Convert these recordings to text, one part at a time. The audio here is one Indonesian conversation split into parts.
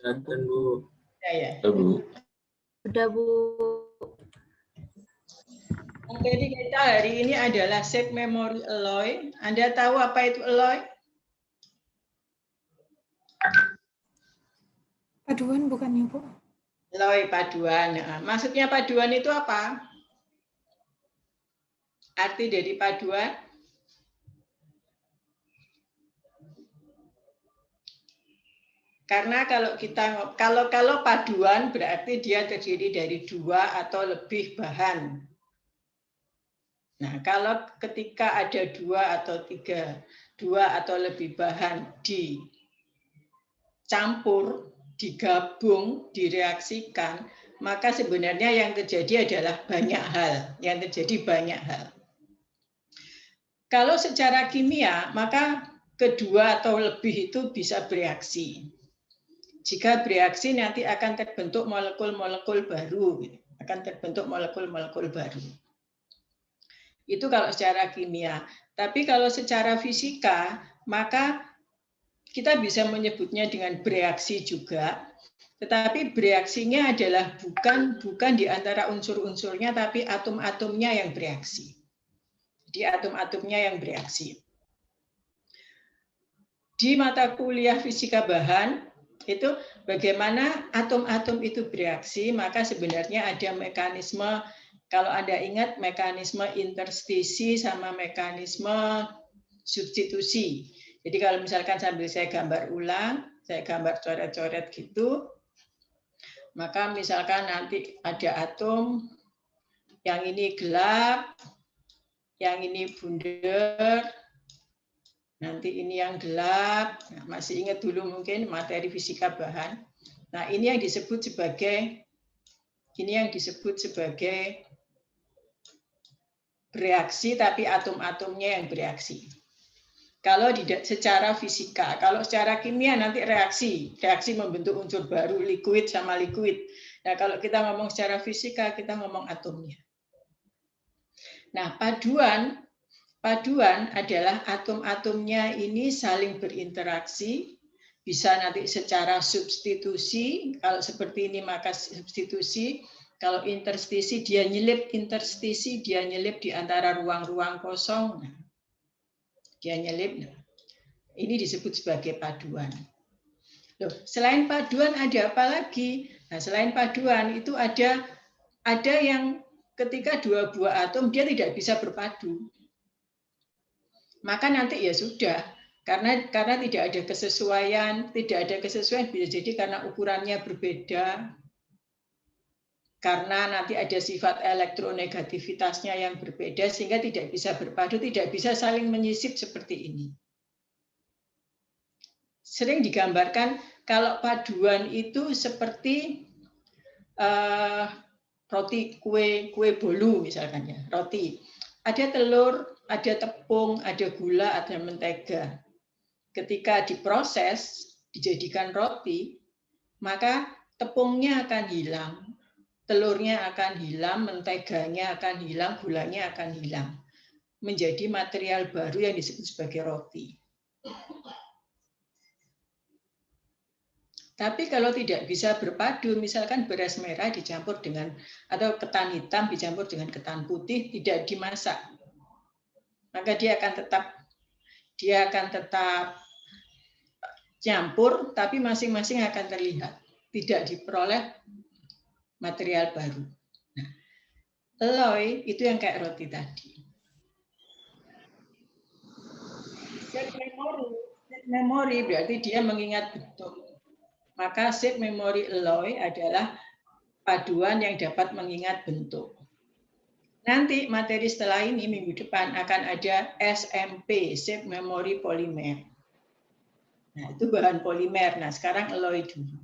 Silakan Bu. Ya. Bu. Sudah Bu. Materi kita hari ini adalah shape memory alloy. Anda tahu apa itu alloy? Paduan bukan ya, Bu? Alloy paduan. Nah, maksudnya paduan itu apa? Arti dari paduan? Karena kalau paduan berarti dia terdiri dari 2 atau lebih bahan. Nah, kalau ketika ada 2 atau 2 atau lebih bahan dicampur, digabung, direaksikan, maka sebenarnya yang terjadi adalah banyak hal. Kalau secara kimia, maka kedua atau lebih itu bisa bereaksi. Jika bereaksi nanti akan terbentuk molekul-molekul baru. Itu kalau secara kimia. Tapi kalau secara fisika, maka kita bisa menyebutnya dengan bereaksi juga. Tetapi bereaksinya adalah bukan di antara unsur-unsurnya, tapi atom-atomnya yang bereaksi. Di atom-atomnya yang bereaksi. Di mata kuliah fisika bahan, itu bagaimana atom-atom itu bereaksi, maka sebenarnya ada mekanisme, kalau Anda ingat mekanisme interstisi sama mekanisme substitusi. Jadi kalau misalkan sambil saya gambar ulang, saya gambar coret-coret gitu, maka misalkan nanti ada atom, yang ini gelap, yang ini bundar, nanti ini yang gelap. Nah, masih ingat dulu mungkin materi fisika bahan. Nah, ini yang disebut sebagai bereaksi, tapi atom-atomnya yang bereaksi. Kalau secara fisika, kalau secara kimia nanti reaksi membentuk unsur baru, liquid sama liquid. Nah, kalau kita ngomong secara fisika, kita ngomong atomnya. Nah, paduan adalah atom-atomnya ini saling berinteraksi, bisa nanti secara substitusi, kalau seperti ini maka substitusi, kalau interstisi dia nyelip di antara ruang-ruang kosong, dia nyelip, ini disebut sebagai paduan. Loh, selain paduan ada apa lagi? Nah, selain paduan itu ada yang ketika 2 buah atom dia tidak bisa berpadu. Maka nanti ya sudah, karena tidak ada kesesuaian bisa jadi karena ukurannya berbeda, karena nanti ada sifat elektronegativitasnya yang berbeda sehingga tidak bisa berpadu, tidak bisa saling menyisip seperti ini. Sering digambarkan kalau paduan itu seperti roti kue bolu misalkan ya, roti. Ada telur, ada tepung, ada gula, ada mentega. Ketika diproses, dijadikan roti, maka tepungnya akan hilang, telurnya akan hilang, menteganya akan hilang, gulanya akan hilang. Menjadi material baru yang disebut sebagai roti. Tapi kalau tidak bisa berpadu, misalkan beras merah dicampur dengan, atau ketan hitam dicampur dengan ketan putih, tidak dimasak, maka dia akan tetap campur, tapi masing-masing akan terlihat, tidak diperoleh material baru. Nah, alloy itu yang kayak roti tadi. Shape memory berarti dia mengingat bentuk. Maka shape memory alloy adalah paduan yang dapat mengingat bentuk. Nanti materi setelah ini minggu depan akan ada SMP, shape memory polymer. Nah, itu bahan polimer. Nah, sekarang alloy dulu.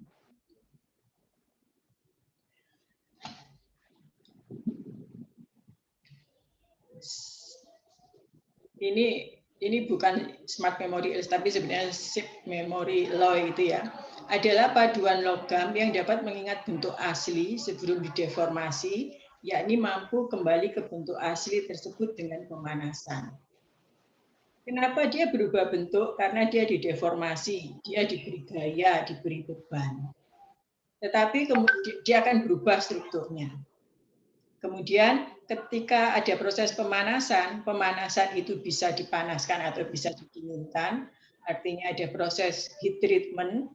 Ini bukan smart memory, tapi sebenarnya shape memory alloy itu ya. Adalah paduan logam yang dapat mengingat bentuk asli sebelum dideformasi, yakni mampu kembali ke bentuk asli tersebut dengan pemanasan. Kenapa dia berubah bentuk? Karena dia dideformasi, dia diberi gaya, diberi beban. tetapi kemudian dia akan berubah strukturnya. Kemudian ketika ada proses pemanasan, pemanasan itu bisa dipanaskan atau bisa didinginkan, artinya ada proses heat treatment,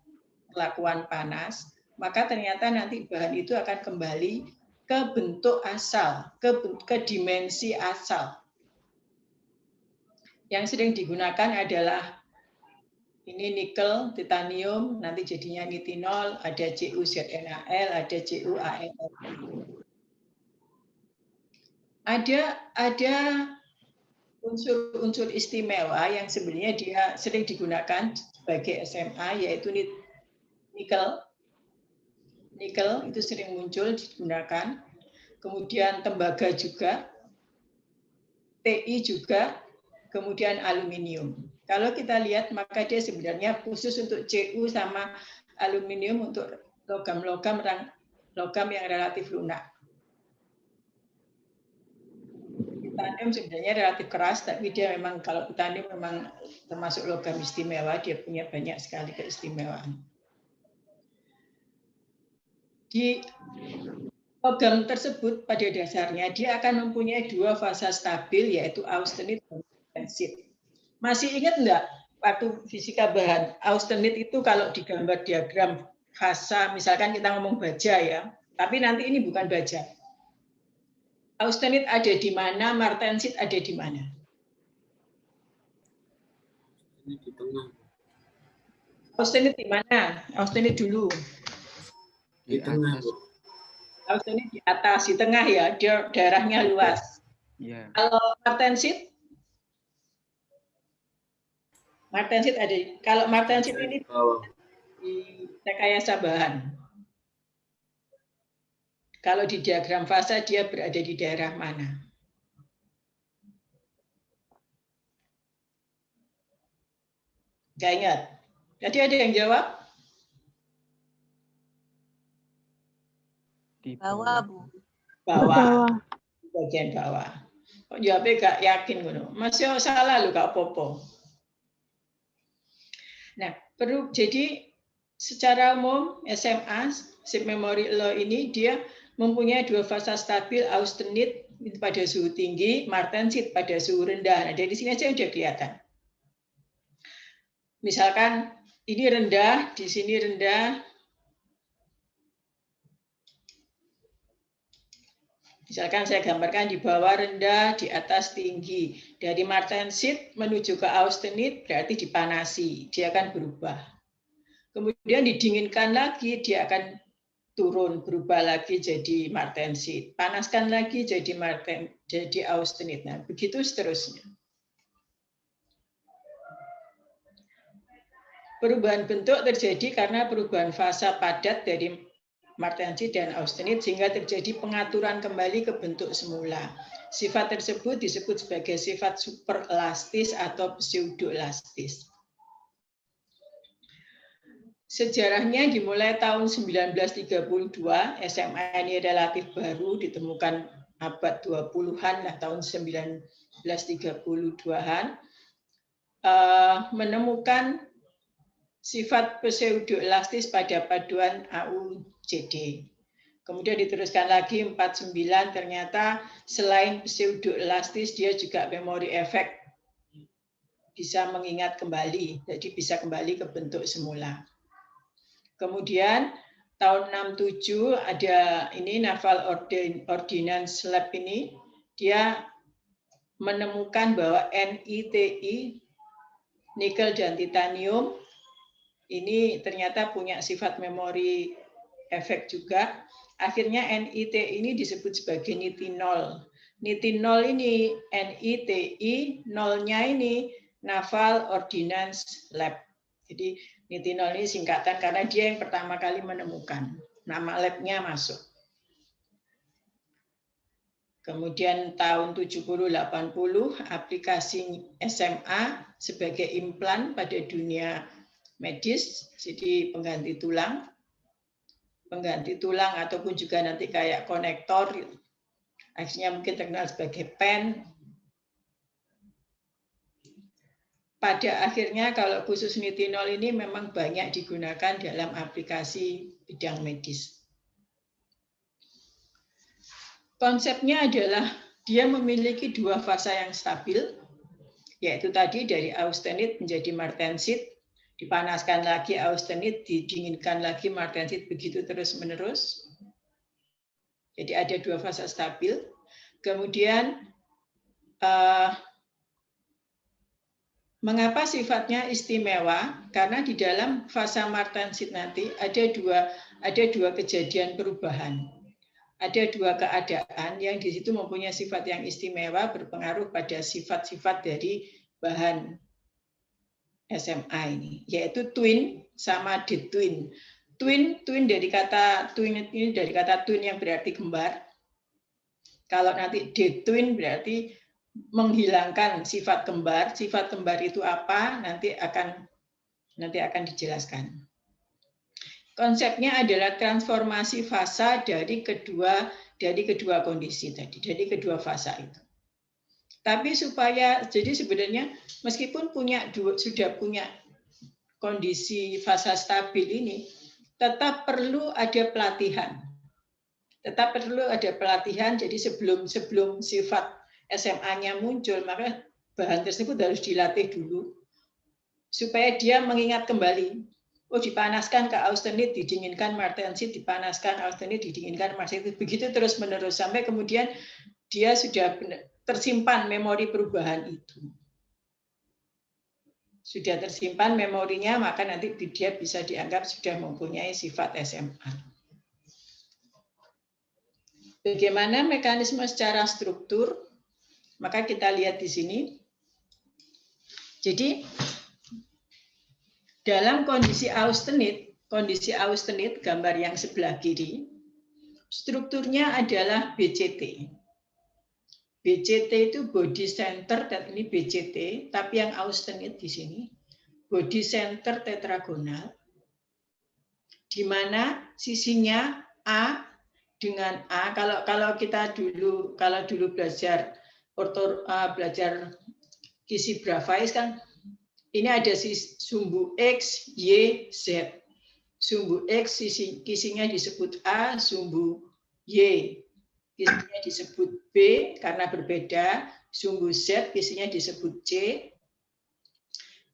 perlakuan panas, maka ternyata nanti bahan itu akan kembali ke bentuk asal, ke dimensi asal. Yang sering digunakan adalah ini nikel, titanium, nanti jadinya nitinol, ada CuZnAl, ada CuAl. Ada unsur-unsur istimewa yang sebenarnya dia sering digunakan sebagai SMA, yaitu nikel. Nikel itu sering muncul digunakan. Kemudian tembaga juga, Ti juga, kemudian aluminium. Kalau kita lihat, maka dia sebenarnya khusus untuk Cu sama aluminium untuk logam yang relatif lunak. Titanium sebenarnya relatif keras, tapi dia memang kalau titanium memang termasuk logam istimewa, dia punya banyak sekali keistimewaan. Di logam tersebut pada dasarnya dia akan mempunyai dua fasa stabil, yaitu austenit dan martensit. Masih ingat enggak waktu fisika bahan, austenit itu kalau digambar diagram fasa, misalkan kita ngomong baja ya, tapi nanti ini bukan baja. Austenit ada di mana, martensit ada di mana? Ini di tengah. Austenit di mana? Austenit dulu. Di tengah, Bu. Austenit di atas, di tengah ya, daerahnya luas. Iya. Kalau martensit? Martensit ada. Kalau martensit ini di rekayasa bahan. Kalau di diagram fasa dia berada di daerah mana? Nggak ingat. Jadi ada yang jawab? Di Bawah, Bu. Bawah. Bagian bawah. Kok jawabnya gak yakin ngono? Masih salah lu gak apa-apa. Nah, jadi secara umum SMA Shape Memory Law ini dia mempunyai dua fasa stabil, austenit pada suhu tinggi, martensit pada suhu rendah. Nah, dari sini aja udah kelihatan. Misalkan ini rendah, di sini rendah. Misalkan saya gambarkan di bawah rendah, di atas tinggi. Dari martensit menuju ke austenit berarti dipanasi, dia akan berubah. Kemudian didinginkan lagi, dia akan turun, berubah lagi jadi martensit. Panaskan lagi jadi austenit. Nah, begitu seterusnya. Perubahan bentuk terjadi karena perubahan fasa padat dari martensit dan austenit sehingga terjadi pengaturan kembali ke bentuk semula. Sifat tersebut disebut sebagai sifat superelastis atau pseudoelastis. Sejarahnya dimulai tahun 1932, SMA ini relatif baru, ditemukan abad 20-an, tahun 1932-an, menemukan sifat pseudoelastis pada paduan AuCD. Kemudian diteruskan lagi 49, ternyata selain pseudoelastis, dia juga memori efek, bisa mengingat kembali, jadi bisa kembali ke bentuk semula. Kemudian tahun 67 ada ini Naval Ordnance Lab ini, dia menemukan bahwa NiTi, nikel dan titanium, ini ternyata punya sifat memori efek juga. Akhirnya NiT ini disebut sebagai nitinol. Nitinol ini NiTi, nolnya ini Naval Ordnance Lab. Jadi nitinol ini singkatan karena dia yang pertama kali menemukan. Nama labnya masuk. Kemudian tahun 70-80 aplikasi SMA sebagai implan pada dunia medis, jadi pengganti tulang ataupun juga nanti kayak konektor, akhirnya mungkin terkenal sebagai pen. pada akhirnya kalau khusus nitinol ini memang banyak digunakan dalam aplikasi bidang medis. Konsepnya adalah dia memiliki dua fasa yang stabil, yaitu tadi dari austenit menjadi martensit, dipanaskan lagi austenit, didinginkan lagi martensit, begitu terus-menerus. Jadi ada dua fasa stabil. Kemudian mengapa sifatnya istimewa? Karena di dalam fasa martensit nanti ada dua kejadian perubahan. Ada dua keadaan yang di situ mempunyai sifat yang istimewa, berpengaruh pada sifat-sifat dari bahan SMA ini, yaitu twin sama detwin. Twin dari kata twin ini dari kata twin yang berarti kembar. Kalau nanti detwin berarti menghilangkan sifat kembar. Sifat kembar itu apa? Nanti akan dijelaskan. Konsepnya adalah transformasi fasa dari kedua kondisi tadi, dari kedua fasa itu. Tapi jadi sebenarnya meskipun sudah punya kondisi fasa stabil ini, tetap perlu ada pelatihan. Tetap perlu ada pelatihan. Jadi sebelum sifat SMA-nya muncul, maka bahan tersebut harus dilatih dulu supaya dia mengingat kembali. Oh, dipanaskan ke austenit, didinginkan martensit, dipanaskan austenit, didinginkan martensit, begitu terus menerus sampai kemudian dia sudah tersimpan memori perubahan itu. Sudah tersimpan memorinya, maka nanti dia bisa dianggap sudah mempunyai sifat SMA. Bagaimana mekanisme secara struktur? Maka kita lihat di sini. Jadi dalam kondisi austenit gambar yang sebelah kiri, strukturnya adalah BCT. BCT itu body center, dan ini BCT, tapi yang austenit di sini body center tetragonal, di mana sisinya A dengan A. Kalau kita dulu belajar gizi Bravais kan, ini ada sumbu X, Y, Z. Sumbu X kisinya disebut A, sumbu Y kisinya disebut B karena berbeda, sumbu Z kisinya disebut C.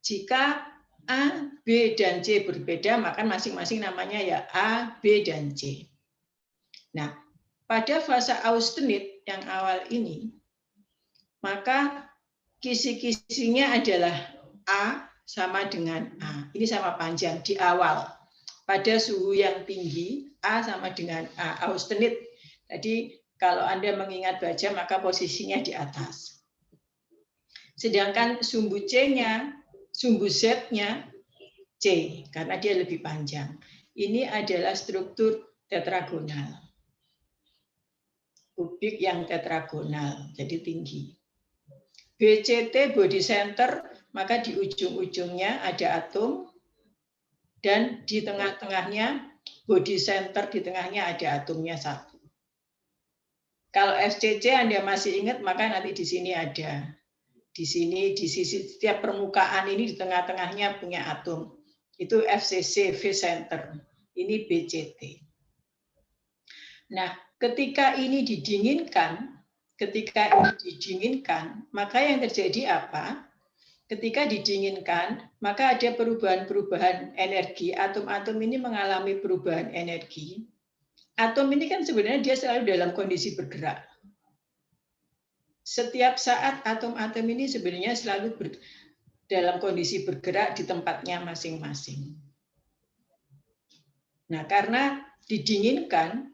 Jika A, B, dan C berbeda, maka masing-masing namanya ya A, B, dan C. Nah, pada fase austenit yang awal ini, maka kisi-kisinya adalah A sama dengan A. Ini sama panjang di awal. Pada suhu yang tinggi, A sama dengan A. Austenit. Jadi kalau Anda mengingat baja, maka posisinya di atas. Sedangkan sumbu C-nya, sumbu Z-nya C, karena dia lebih panjang. Ini adalah struktur tetragonal. Kubik yang tetragonal, jadi tinggi. BCT, body center, maka di ujung-ujungnya ada atom, dan di tengah-tengahnya, body center di tengahnya ada atomnya satu. Kalau FCC Anda masih ingat, maka nanti di sini ada. Di sini, di sisi setiap permukaan ini di tengah-tengahnya punya atom. Itu FCC, V center. Ini BCT. Nah, ketika ini didinginkan, maka yang terjadi apa? Ketika didinginkan, maka ada perubahan-perubahan energi. Atom-atom ini mengalami perubahan energi. Atom ini kan sebenarnya dia selalu dalam kondisi bergerak. Setiap saat atom-atom ini sebenarnya selalu dalam kondisi bergerak di tempatnya masing-masing. Nah, karena didinginkan,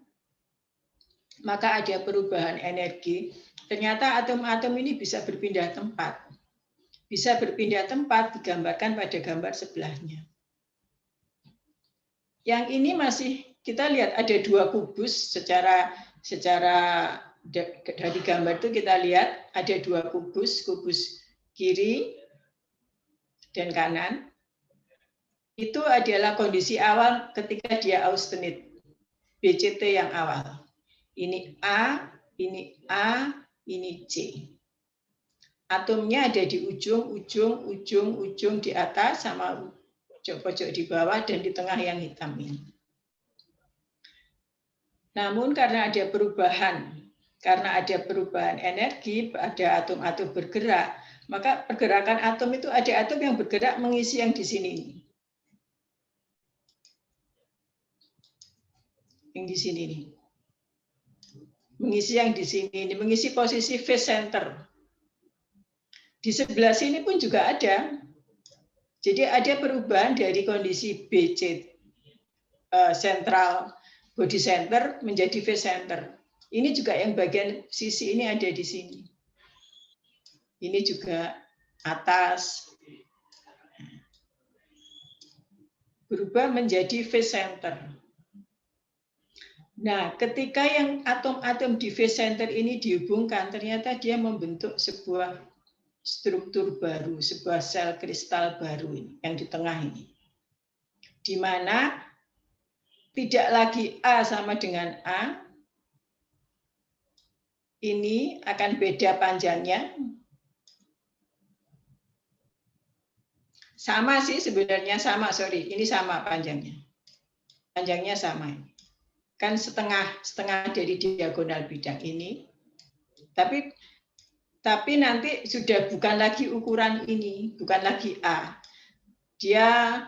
maka ada perubahan energi. Ternyata atom-atom ini bisa berpindah tempat. Bisa berpindah tempat digambarkan pada gambar sebelahnya. Yang ini masih kita lihat ada dua kubus secara dari gambar itu kita lihat ada dua kubus kiri dan kanan. Itu adalah kondisi awal ketika dia austenit. BCT yang awal. Ini A, ini A, ini C. atomnya ada di ujung di atas sama pojok-pojok di bawah dan di tengah yang hitam ini. Namun karena ada perubahan energi, ada atom-atom bergerak, maka pergerakan atom itu ada atom yang bergerak mengisi yang di sini. Yang di sini nih. Mengisi yang di sini ini, mengisi posisi phase center. Di sebelah sini pun juga ada. Jadi ada perubahan dari kondisi BC central body center menjadi phase center. Ini juga yang bagian sisi ini ada di sini. Ini juga atas. Berubah menjadi phase center. Nah, ketika yang atom-atom di phase center ini dihubungkan, ternyata dia membentuk sebuah struktur baru, sebuah sel kristal baru ini, yang di tengah ini. Di mana tidak lagi A sama dengan A, ini akan beda panjangnya. Sama sih sebenarnya, ini sama panjangnya. Panjangnya sama. Kan setengah dari diagonal bidang ini. Tapi nanti sudah bukan lagi ukuran ini, bukan lagi A. Dia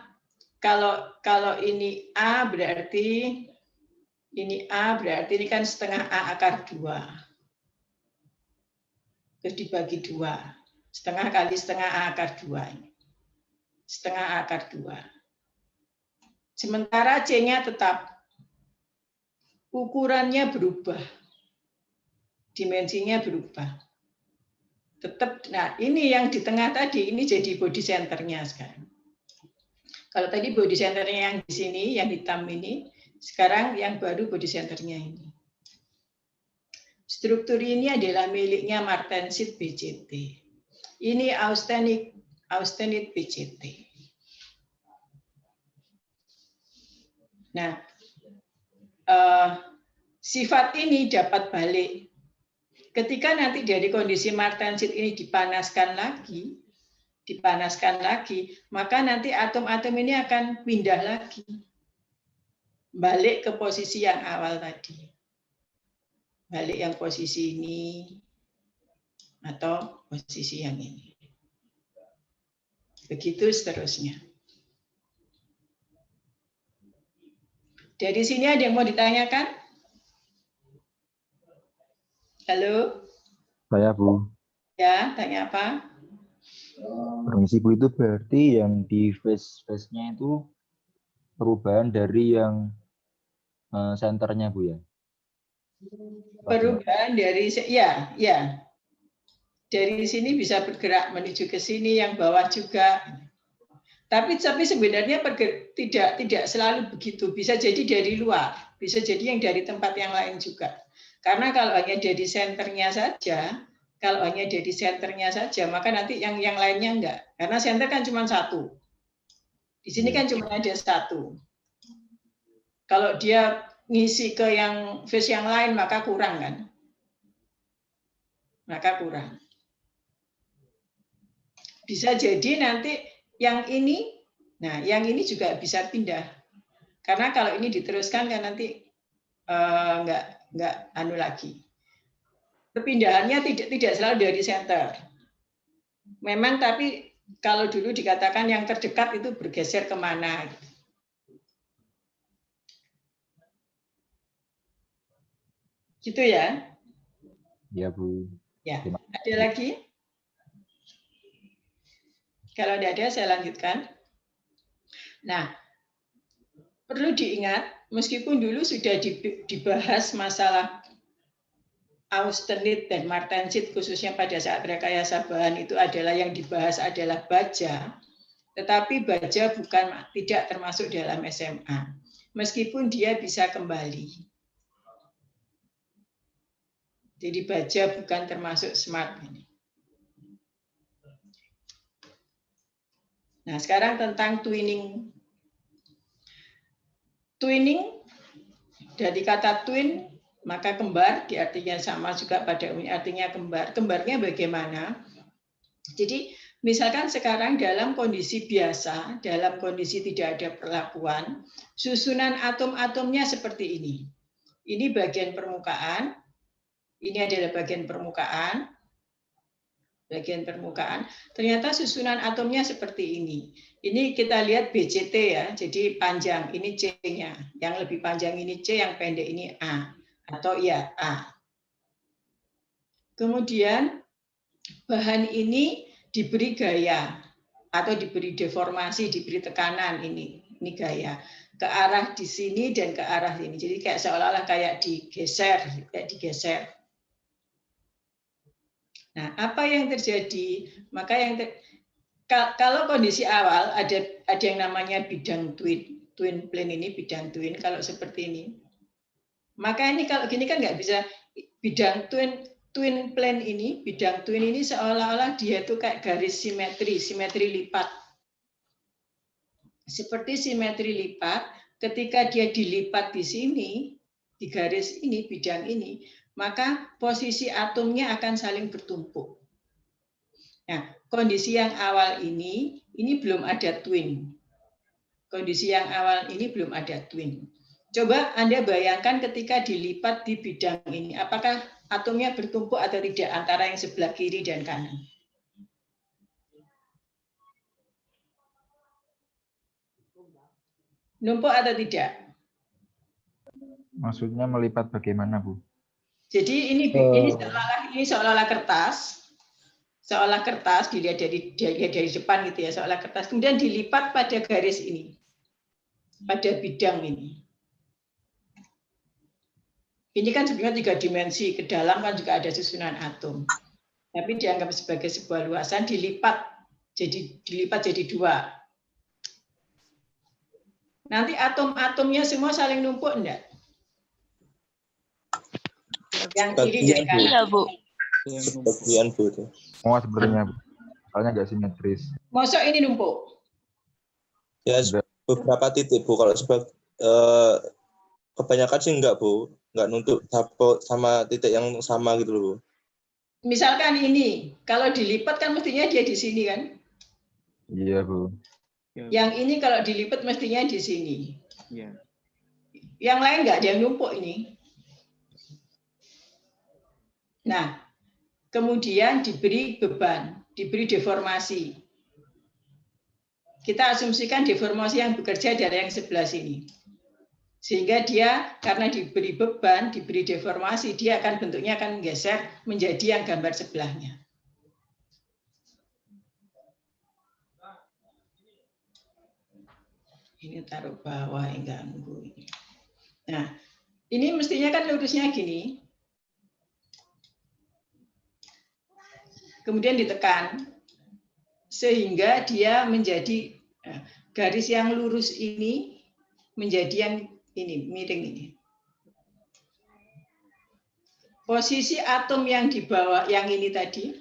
kalau ini A berarti ini kan setengah A akar 2. Terus dibagi 2. Setengah kali setengah A akar 2 ini. Setengah A akar 2. Sementara C-nya tetap. Ukurannya berubah. Dimensinya berubah. Tetap, nah ini yang di tengah tadi, ini jadi body centernya sekarang. Kalau tadi body centernya yang di sini, yang hitam ini, sekarang yang baru body centernya ini. Struktur ini adalah miliknya Martensit BCT. Ini austenit BCT. Nah, sifat ini dapat balik. Ketika nanti dari kondisi Martensit ini dipanaskan lagi, maka nanti atom-atom ini akan pindah lagi. Balik ke posisi yang awal tadi. Balik yang posisi ini atau posisi yang ini. Begitu seterusnya. Dari sini ada yang mau ditanyakan? Halo? Saya, Bu. Ya, tanya apa? Permisi, Bu, itu berarti yang di phase-nya itu perubahan dari yang senternya, Bu, ya? Perubahan dari, ya. Dari sini bisa bergerak menuju ke sini, yang bawah juga. Tapi sebenarnya tidak selalu begitu. Bisa jadi dari luar, bisa jadi yang dari tempat yang lain juga. Karena kalau hanya dari senternya saja, maka nanti yang lainnya enggak. Karena senter kan cuma satu. Di sini kan cuma ada satu. Kalau dia ngisi ke yang phase yang lain, maka kurang kan? Maka kurang. Bisa jadi nanti yang ini, nah yang ini juga bisa pindah. Karena kalau ini diteruskan kan nanti enggak anu lagi. Perpindahannya tidak selalu dari center. Memang tapi kalau dulu dikatakan yang terdekat itu bergeser kemana. Gitu ya? Ya, Bu. Ya. Ada lagi? Kalau tidak ada, saya lanjutkan. Nah, perlu diingat, meskipun dulu sudah dibahas masalah austenit dan martensit, khususnya pada saat rekayasa bahan itu adalah yang dibahas adalah baja, tetapi baja tidak termasuk dalam SMA, meskipun dia bisa kembali. Jadi baja bukan termasuk smart ini. Nah, sekarang tentang twinning. Twinning, dari kata twin, maka kembar, artinya sama juga pada umumnya, artinya kembar. Kembarnya bagaimana? Jadi misalkan sekarang dalam kondisi biasa, dalam kondisi tidak ada perlakuan, susunan atom-atomnya seperti ini. Ini bagian permukaan, ini adalah bagian permukaan, ternyata susunan atomnya seperti ini. Ini kita lihat BCT ya, jadi panjang, ini C-nya. Yang lebih panjang ini C, yang pendek ini A. Atau ya A. Kemudian bahan ini diberi gaya atau diberi deformasi, diberi tekanan ini gaya ke arah di sini dan ke arah ini. Jadi kayak seolah-olah kayak digeser. Nah, apa yang terjadi? Maka kalau kondisi awal ada yang namanya bidang twin plane ini, bidang twin kalau seperti ini. Maka ini kalau gini kan nggak bisa bidang twin plane ini, bidang twin ini seolah-olah dia itu kayak garis simetri lipat. Seperti simetri lipat, ketika dia dilipat di sini, di garis ini, bidang ini, maka posisi atomnya akan saling bertumpuk. Nah, kondisi yang awal ini belum ada twin. Kondisi yang awal ini belum ada twin. Coba Anda bayangkan ketika dilipat di bidang ini, apakah atomnya bertumpuk atau tidak antara yang sebelah kiri dan kanan? Numpuk atau tidak? Maksudnya melipat bagaimana, Bu? Jadi ini seolah-olah kertas, dilihat dari depan gitu ya, seolah kertas, kemudian dilipat pada garis ini, pada bidang ini. Ini kan sebenarnya 3 dimensi, ke dalam kan juga ada susunan atom. Tapi dianggap sebagai sebuah luasan, dilipat jadi 2. Nanti atom-atomnya semua saling numpuk enggak? Yang kiri dan kanan. Iya, Bu. Sebagian, Bu. Oh, sebenarnya, Bu. Soalnya nggak simetris. Mosok ini numpuk? Ya, beberapa titik, Bu. Kalau kebanyakan sih enggak, Bu. Enggak nuntut sama titik yang sama gitu loh, Bu. Misalkan ini, kalau dilipat kan mestinya dia di sini kan? Iya, Bu. Yang ini kalau dilipat mestinya di sini. Iya. Yang lain enggak ada yang numpuk ini. Nah, kemudian diberi beban, diberi deformasi. Kita asumsikan deformasi yang bekerja dari yang sebelah sini. Sehingga dia karena diberi beban, diberi deformasi, dia akan bentuknya akan menggeser menjadi yang gambar sebelahnya. Ini taruh bawah yang ganggu. Nah, ini mestinya kan lurusnya gini. Kemudian ditekan sehingga dia menjadi garis yang lurus ini menjadi yang ini miring ini. Posisi atom yang di bawah yang ini tadi,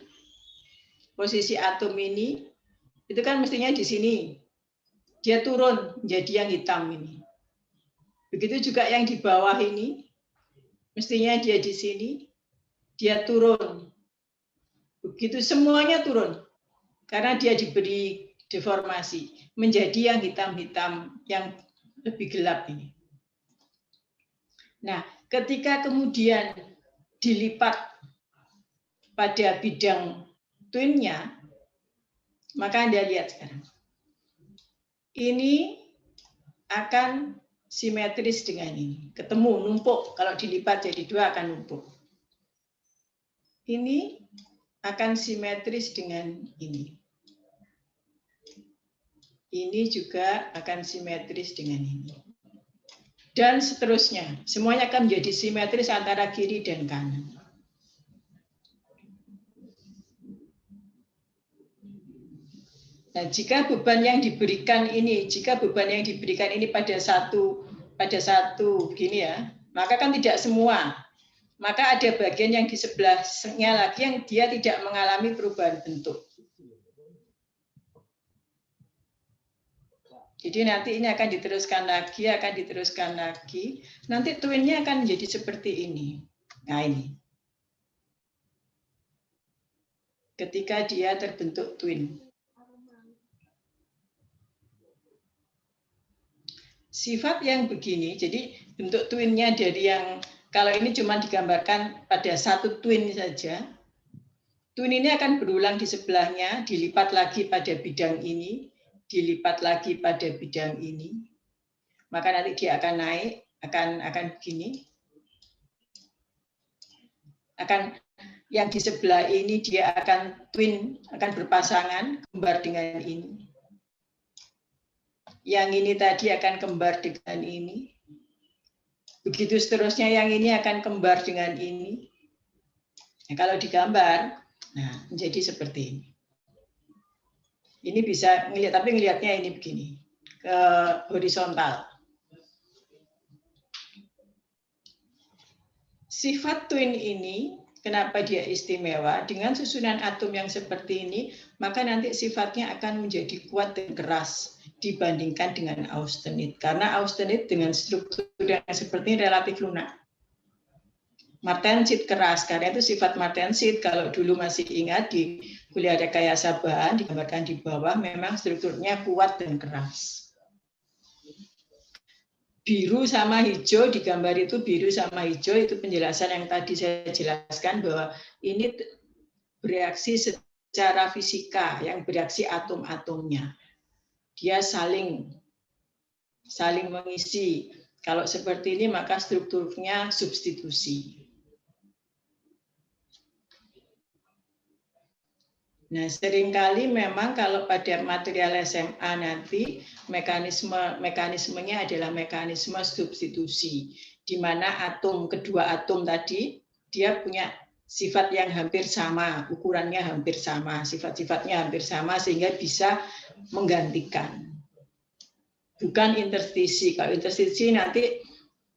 posisi atom ini itu kan mestinya di sini. Dia turun menjadi yang hitam ini. Begitu juga yang di bawah ini, mestinya dia di sini, dia turun. Begitu semuanya turun. Karena dia diberi deformasi menjadi yang hitam-hitam yang lebih gelap ini. Nah, ketika kemudian dilipat pada bidang twinnya, maka Anda lihat sekarang. Ini akan simetris dengan ini. Ketemu, numpuk. Kalau dilipat jadi 2 akan numpuk. Ini akan simetris dengan ini. Ini juga akan simetris dengan ini. Dan seterusnya. Semuanya akan menjadi simetris antara kiri dan kanan. Nah, jika beban yang diberikan ini pada satu gini ya, maka kan tidak semua. Maka ada bagian yang di sebelahnya lagi yang dia tidak mengalami perubahan bentuk. Jadi nanti ini akan diteruskan lagi. Nanti twinnya akan menjadi seperti ini. Nah ini. ketika dia terbentuk twin. Sifat yang begini, jadi bentuk twinnya dari yang, kalau ini cuma digambarkan pada satu twin saja, twin ini akan berulang di sebelahnya, dilipat lagi pada bidang ini, dilipat lagi pada bidang ini, maka nanti dia akan naik, akan begini, akan yang di sebelah ini dia akan twin, akan berpasangan, kembar dengan ini. Yang ini tadi akan kembar dengan ini. Begitu seterusnya yang ini akan kembar dengan ini. Nah, kalau digambar, nah menjadi seperti ini. Ini bisa ngelihat, tapi ngelihatnya ini begini, ke horizontal. Sifat twin ini, kenapa dia istimewa? Dengan susunan atom yang seperti ini, maka nanti sifatnya akan menjadi kuat dan keras dibandingkan dengan austenit. Karena austenit dengan struktur yang seperti ini relatif lunak. Martensit keras, karena itu sifat martensit. Kalau dulu masih ingat di kuliah rekayasa bahan, digambarkan di bawah, memang strukturnya kuat dan keras. Biru sama hijau, di gambar itu biru sama hijau, itu penjelasan yang tadi saya jelaskan bahwa ini bereaksi secara fisika, yang bereaksi atom-atomnya. Dia saling mengisi. Kalau seperti ini maka strukturnya substitusi. Nah, seringkali memang kalau pada material SMA nanti mekanismenya adalah mekanisme substitusi, di mana kedua atom tadi dia punya sifat yang hampir sama, ukurannya hampir sama, sifat-sifatnya hampir sama sehingga bisa menggantikan. Bukan interstisi. Kalau interstisi nanti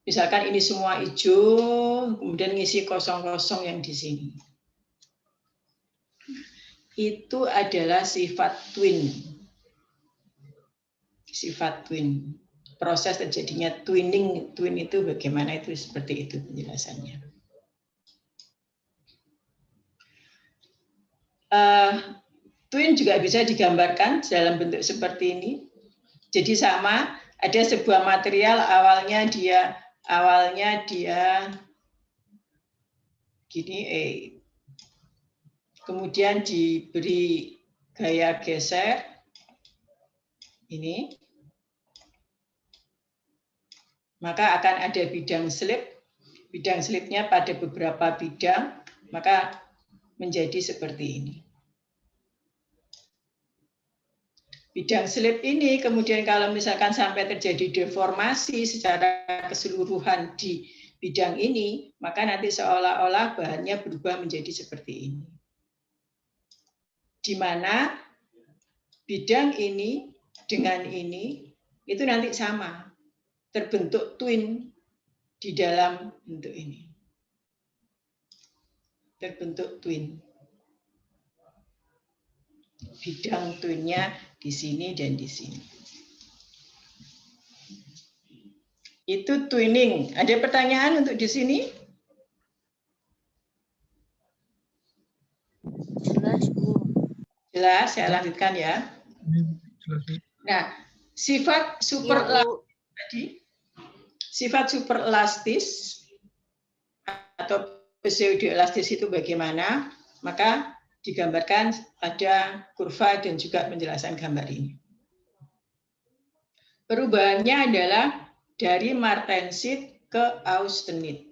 misalkan ini semua hijau, kemudian ngisi kosong-kosong yang di sini. Itu adalah sifat twin. Sifat twin. Proses terjadinya twinning, twin itu bagaimana, itu seperti itu penjelasannya. Twin juga bisa digambarkan dalam bentuk seperti ini. Jadi sama, ada sebuah material awalnya dia gini, kemudian diberi gaya geser ini, maka akan ada bidang slip. Bidang slipnya pada beberapa bidang, maka menjadi seperti ini. Bidang slip ini kemudian kalau misalkan sampai terjadi deformasi secara keseluruhan di bidang ini, maka nanti seolah-olah bahannya berubah menjadi seperti ini. Di mana bidang ini dengan ini itu nanti sama, terbentuk twin di dalam bentuk ini. Terbentuk twin. Bidang twinnya di sini dan di sini. Itu twinning. Ada pertanyaan untuk di sini? Jelas, Bu. Jelas, saya lanjutkan ya. Nah, sifat superelastis tadi, sifat superelastis atau pseudoelastis itu bagaimana? Maka digambarkan ada kurva dan juga penjelasan gambar ini. Perubahannya adalah dari martensit ke austenit.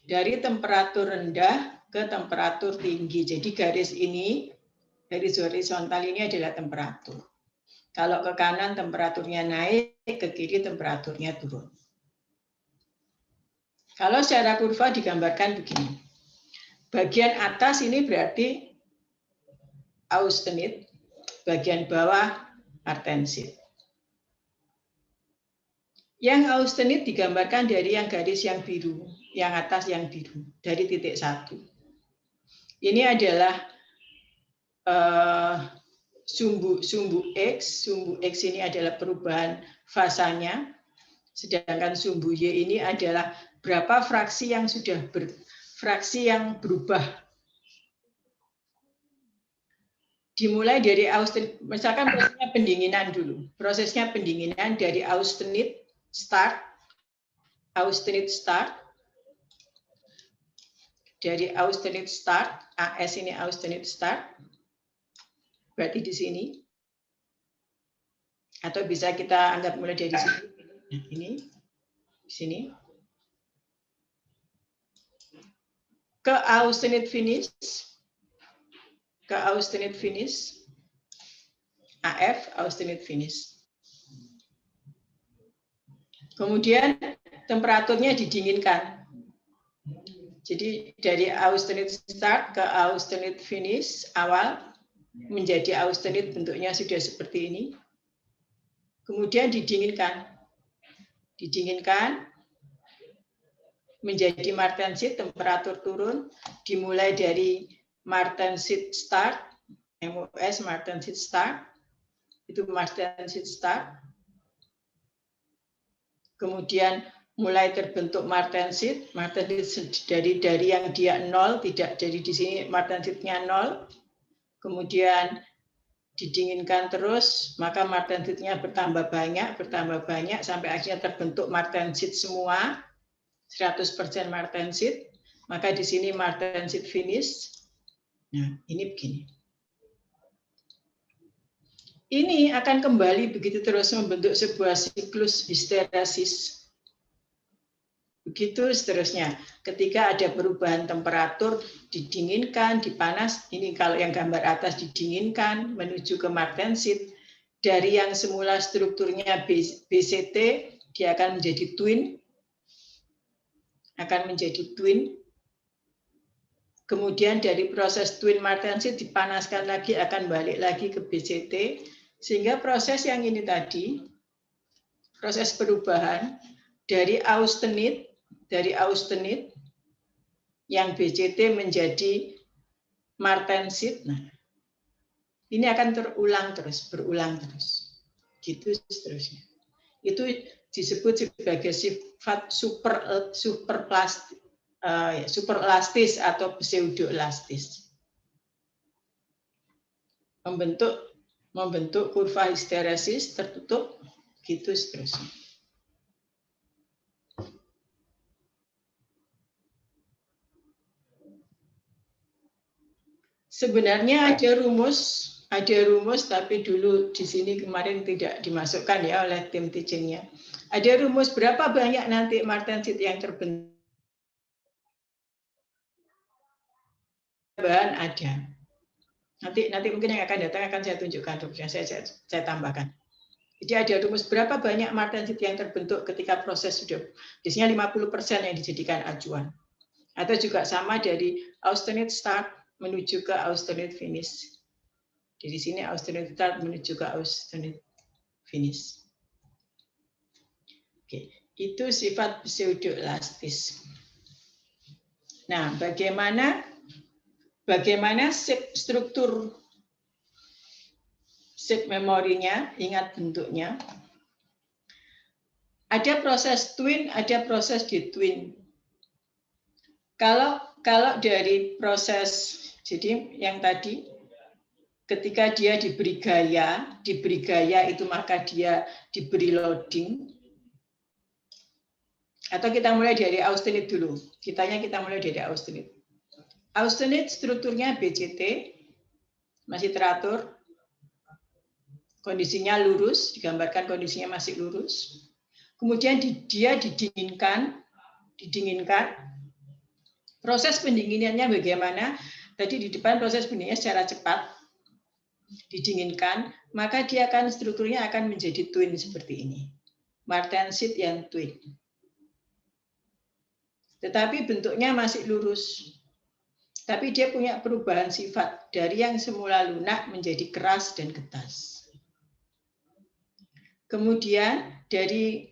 Dari temperatur rendah ke temperatur tinggi. Jadi garis ini, garis horizontal ini adalah temperatur. Kalau ke kanan temperaturnya naik, ke kiri temperaturnya turun. Kalau secara kurva digambarkan begini. Bagian atas ini berarti austenit, bagian bawah martensit. Yang austenit digambarkan dari yang garis yang biru, yang atas yang biru, dari titik 1. Ini adalah sumbu X. Sumbu X ini adalah perubahan fasanya, sedangkan sumbu Y ini adalah berapa fraksi yang sudah fraksi yang berubah. dimulai dari austenit, misalkan prosesnya pendinginan dulu. Prosesnya pendinginan dari austenit start, dari austenit start, AS ini austenit start, berarti di sini. Atau bisa kita anggap mulai dari sini. Ini, di sini. Ke austenit finish, AF, austenit finish. Kemudian temperaturnya didinginkan. Jadi dari austenit start ke austenit finish awal menjadi austenit, bentuknya sudah seperti ini. Kemudian didinginkan menjadi martensit, temperatur turun, dimulai dari martensit start, MOS martensit start, itu martensit start. Kemudian mulai terbentuk martensit dari yang dia 0, tidak dari di sini martensitnya 0. Kemudian didinginkan terus, maka martensitnya bertambah banyak sampai akhirnya terbentuk martensit semua, 100% martensit. Maka di sini martensit finish. Nah, ini begini. Ini akan kembali begitu terus membentuk sebuah siklus histeresis. Begitu seterusnya. Ketika ada perubahan temperatur, didinginkan, dipanas. Ini kalau yang gambar atas didinginkan menuju ke martensit. Dari yang semula strukturnya BCT, dia akan menjadi twin. Kemudian dari proses twin martensit dipanaskan lagi, akan balik lagi ke BCT. Sehingga proses yang ini tadi, proses perubahan dari austenit yang BCT menjadi martensit. Nah, ini akan berulang terus. Gitu seterusnya. Itu disebut sebagai sifat superelastis atau pseudoelastis. Membentuk kurva histeresis tertutup, gitu seterusnya. Sebenarnya ada rumus tapi dulu di sini kemarin tidak dimasukkan ya oleh tim teachingnya. Ada rumus berapa banyak nanti martensit yang terbentuk? Bahan ada. Nanti mungkin yang akan datang akan saya tunjukkan, saya tambahkan. Jadi ada rumus berapa banyak martensit yang terbentuk ketika proses sudah biasanya 50% yang dijadikan acuan. Atau juga sama dari austenit start menuju ke austenit finish. Di sini austenit start menuju ke austenit finish. Oke, itu sifat pseudoelastis. Nah, bagaimana struktur memorinya, ingat bentuknya. Ada proses twin, ada proses detwin. Kalau dari proses, jadi yang tadi, ketika dia diberi gaya itu maka dia diberi loading. Atau kita mulai dari austenit dulu. Kita mulai dari austenit. Austenit strukturnya BCT, masih teratur. Kondisinya lurus, digambarkan kondisinya masih lurus. Kemudian dia didinginkan. Proses pendinginannya bagaimana? Tadi di depan proses pendinginannya secara cepat. Didinginkan, maka dia strukturnya akan menjadi twin seperti ini. Martensit yang twin. Tetapi bentuknya masih lurus. Tapi dia punya perubahan sifat dari yang semula lunak menjadi keras dan getas. Kemudian dari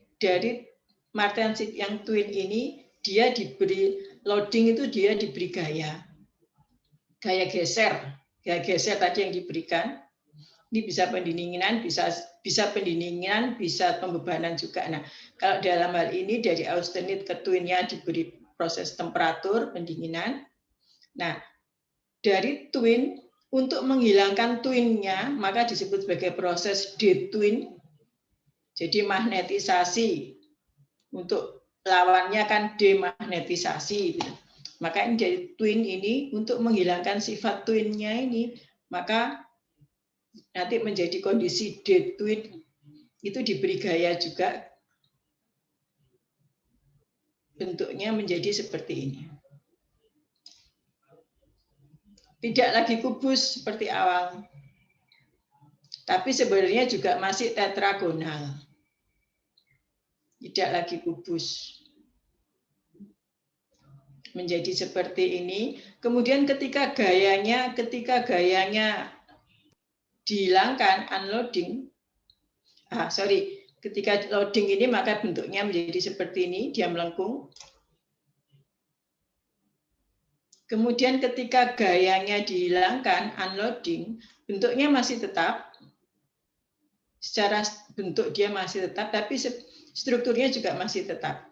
martensit yang twin ini dia diberi loading, itu dia diberi gaya geser tadi yang diberikan. Ini bisa pendinginan, bisa pembebanan juga. Nah, kalau dalam hal ini dari austenit ke twinnya diberi proses temperatur pendinginan. Nah, dari twin Untuk menghilangkan twin-nya, maka disebut sebagai proses detwin. Jadi magnetisasi. Untuk lawannya kan demagnetisasi. Maka ini dari twin ini, untuk menghilangkan sifat twin-nya ini, maka nanti menjadi kondisi detwin. Itu diberi gaya juga. Bentuknya menjadi seperti ini. Tidak lagi kubus seperti awal. Tapi sebenarnya juga masih tetragonal. Tidak lagi kubus. Menjadi seperti ini. Kemudian ketika gayanya dihilangkan, unloading. Ketika loading ini maka bentuknya menjadi seperti ini, dia melengkung. Kemudian ketika gayanya dihilangkan, unloading, bentuknya masih tetap. Secara bentuk dia masih tetap, tapi strukturnya juga masih tetap.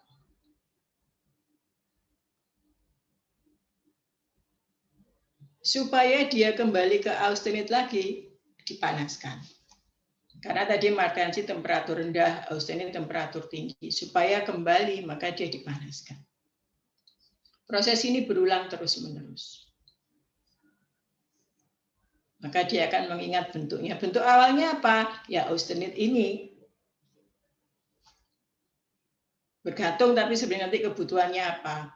Supaya dia kembali ke austenit lagi, dipanaskan. Karena tadi martensi temperatur rendah, austenit temperatur tinggi. Supaya kembali, maka dia dipanaskan. Proses ini berulang terus-menerus. Maka dia akan mengingat bentuknya. Bentuk awalnya apa? Ya austenit ini. Bergantung tapi sebenarnya nanti kebutuhannya apa.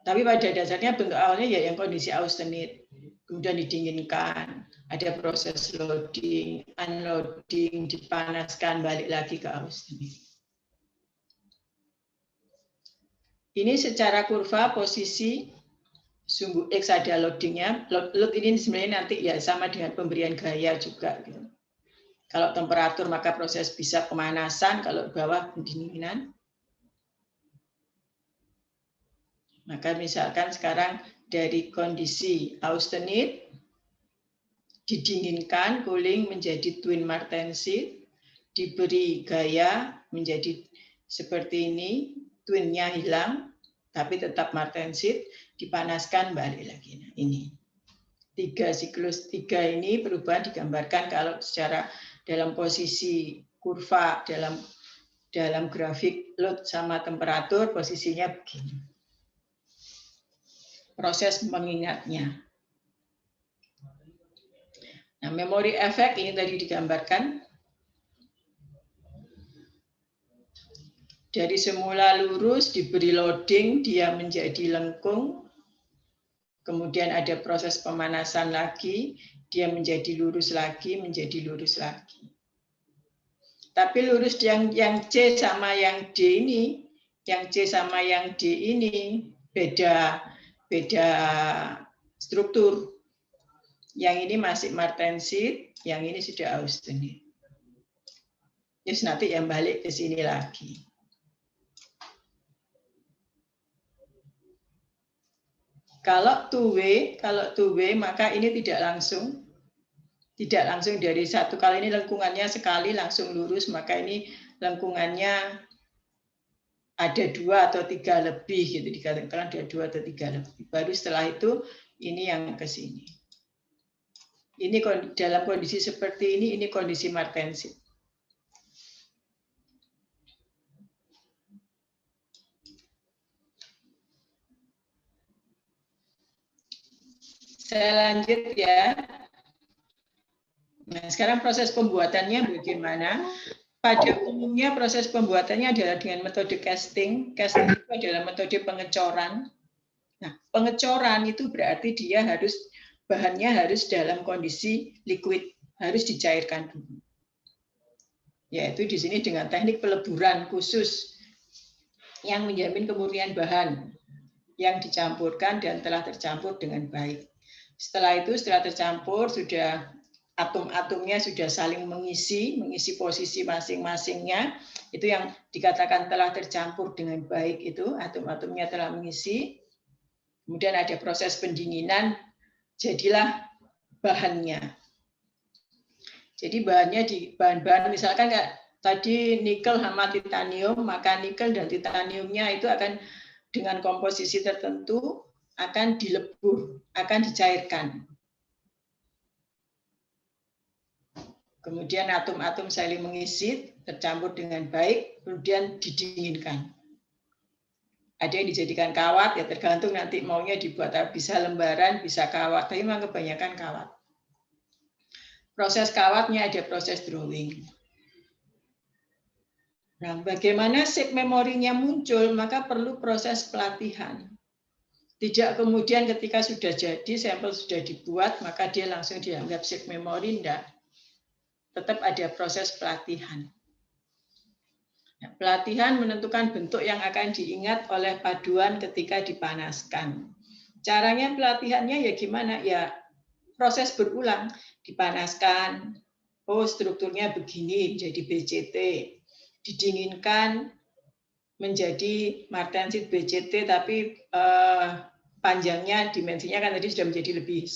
Tapi pada dasarnya bentuk awalnya ya yang kondisi austenit. Kemudian didinginkan, ada proses loading, unloading, dipanaskan, balik lagi ke austenit. Ini secara kurva posisi sumbu X ada loadingnya. Load ini sebenarnya nanti ya sama dengan pemberian gaya juga. Gitu. Kalau temperatur maka proses bisa pemanasan, kalau bawah pendinginan. Maka misalkan sekarang dari kondisi austenit didinginkan, cooling menjadi twin martensit, diberi gaya menjadi seperti ini, twinnya hilang, tapi tetap martensit, dipanaskan balik lagi. Nah, ini 3 siklus 3 ini perubahan digambarkan kalau secara dalam posisi kurva dalam grafik load sama temperatur posisinya begini. Proses mengingatnya. Nah, memori efek ini tadi digambarkan. Dari semula lurus diberi loading, dia menjadi lengkung. Kemudian ada proses pemanasan lagi, dia menjadi lurus lagi, menjadi lurus lagi. Tapi lurus yang C sama yang D ini, yang C sama yang D ini beda struktur. Yang ini masih martensit, yang ini sudah austenit. Terus nanti yang balik ke sini lagi. Kalau two way maka ini tidak langsung dari satu kali ini lengkungannya sekali langsung lurus, maka ini lengkungannya ada 2 atau 3 lebih gitu, dikatakan ada 2 atau 3 lebih. Baru setelah itu ini yang ke sini. Ini dalam kondisi seperti ini kondisi martensit. Saya lanjut ya. Nah, sekarang proses pembuatannya bagaimana? Pada umumnya proses pembuatannya adalah dengan metode casting. Casting itu adalah metode pengecoran. Nah, pengecoran itu berarti dia bahannya harus dalam kondisi liquid, harus dicairkan dulu. Yaitu di sini dengan teknik peleburan khusus yang menjamin kemurnian bahan yang dicampurkan dan telah tercampur dengan baik. Setelah tercampur, sudah atom-atomnya sudah saling mengisi posisi masing-masingnya. Itu yang dikatakan telah tercampur dengan baik itu, atom-atomnya telah mengisi. Kemudian ada proses pendinginan, jadilah bahannya. Jadi bahan-bahan misalkan kayak tadi nikel sama titanium, maka nikel dan titaniumnya itu akan dengan komposisi tertentu akan dilebur, akan dicairkan. Kemudian atom-atom saling mengisi, tercampur dengan baik, kemudian didinginkan. Ada yang dijadikan kawat, ya tergantung nanti maunya dibuat bisa lembaran, bisa kawat, tapi memang kebanyakan kawat. Proses kawatnya ada proses drawing. Nah, bagaimana shape memorinya muncul, maka perlu proses pelatihan. Tidak kemudian ketika sudah jadi, sampel sudah dibuat, maka dia langsung dianggap shape memory, enggak. Tetap ada proses pelatihan. Nah, pelatihan menentukan bentuk yang akan diingat oleh paduan ketika dipanaskan. Caranya pelatihannya ya gimana? Ya proses berulang, dipanaskan, oh strukturnya begini, jadi BCT, didinginkan menjadi martensit BCT, tapi panjangnya, dimensinya kan tadi sudah menjadi lebih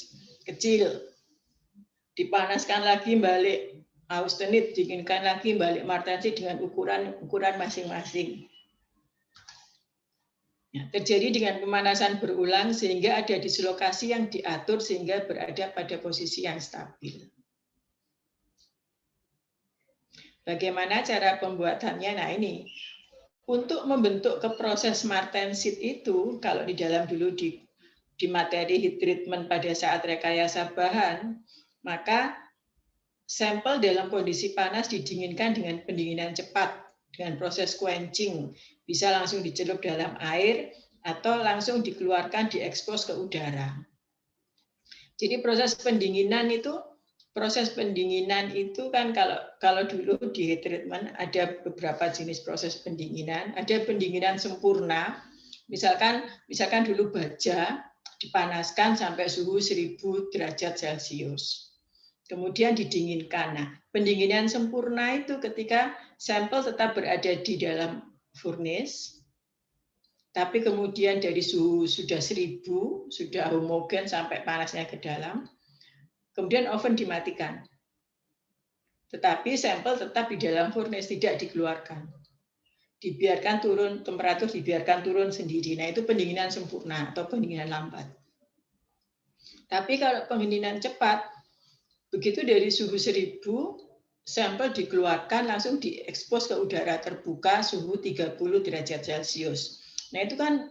kecil. Dipanaskan lagi balik austenit, dinginkan lagi balik martensit dengan ukuran masing-masing. Ya, terjadi dengan pemanasan berulang sehingga ada dislokasi yang diatur sehingga berada pada posisi yang stabil. Bagaimana cara pembuatannya? Nah ini, untuk membentuk ke proses martensit itu, kalau di dalam dulu di materi heat treatment pada saat rekayasa bahan, maka sampel dalam kondisi panas didinginkan dengan pendinginan cepat, dengan proses quenching, bisa langsung dicelup dalam air atau langsung dikeluarkan diekspos ke udara. Jadi proses pendinginan itu kan kalau dulu di heat treatment ada beberapa jenis proses pendinginan. Ada pendinginan sempurna, misalkan dulu baja dipanaskan sampai suhu 1000 derajat Celcius. Kemudian didinginkan. Nah, pendinginan sempurna itu ketika sampel tetap berada di dalam furnace, tapi kemudian dari suhu sudah 1000, sudah homogen sampai panasnya ke dalam, kemudian oven dimatikan. Tetapi sampel tetap di dalam furnace, tidak dikeluarkan. Dibiarkan turun, temperatur dibiarkan turun sendiri. Nah, itu pendinginan sempurna atau pendinginan lambat. Tapi kalau pendinginan cepat, begitu dari suhu 1000, sampel dikeluarkan langsung diekspos ke udara terbuka suhu 30 derajat Celcius. Nah itu kan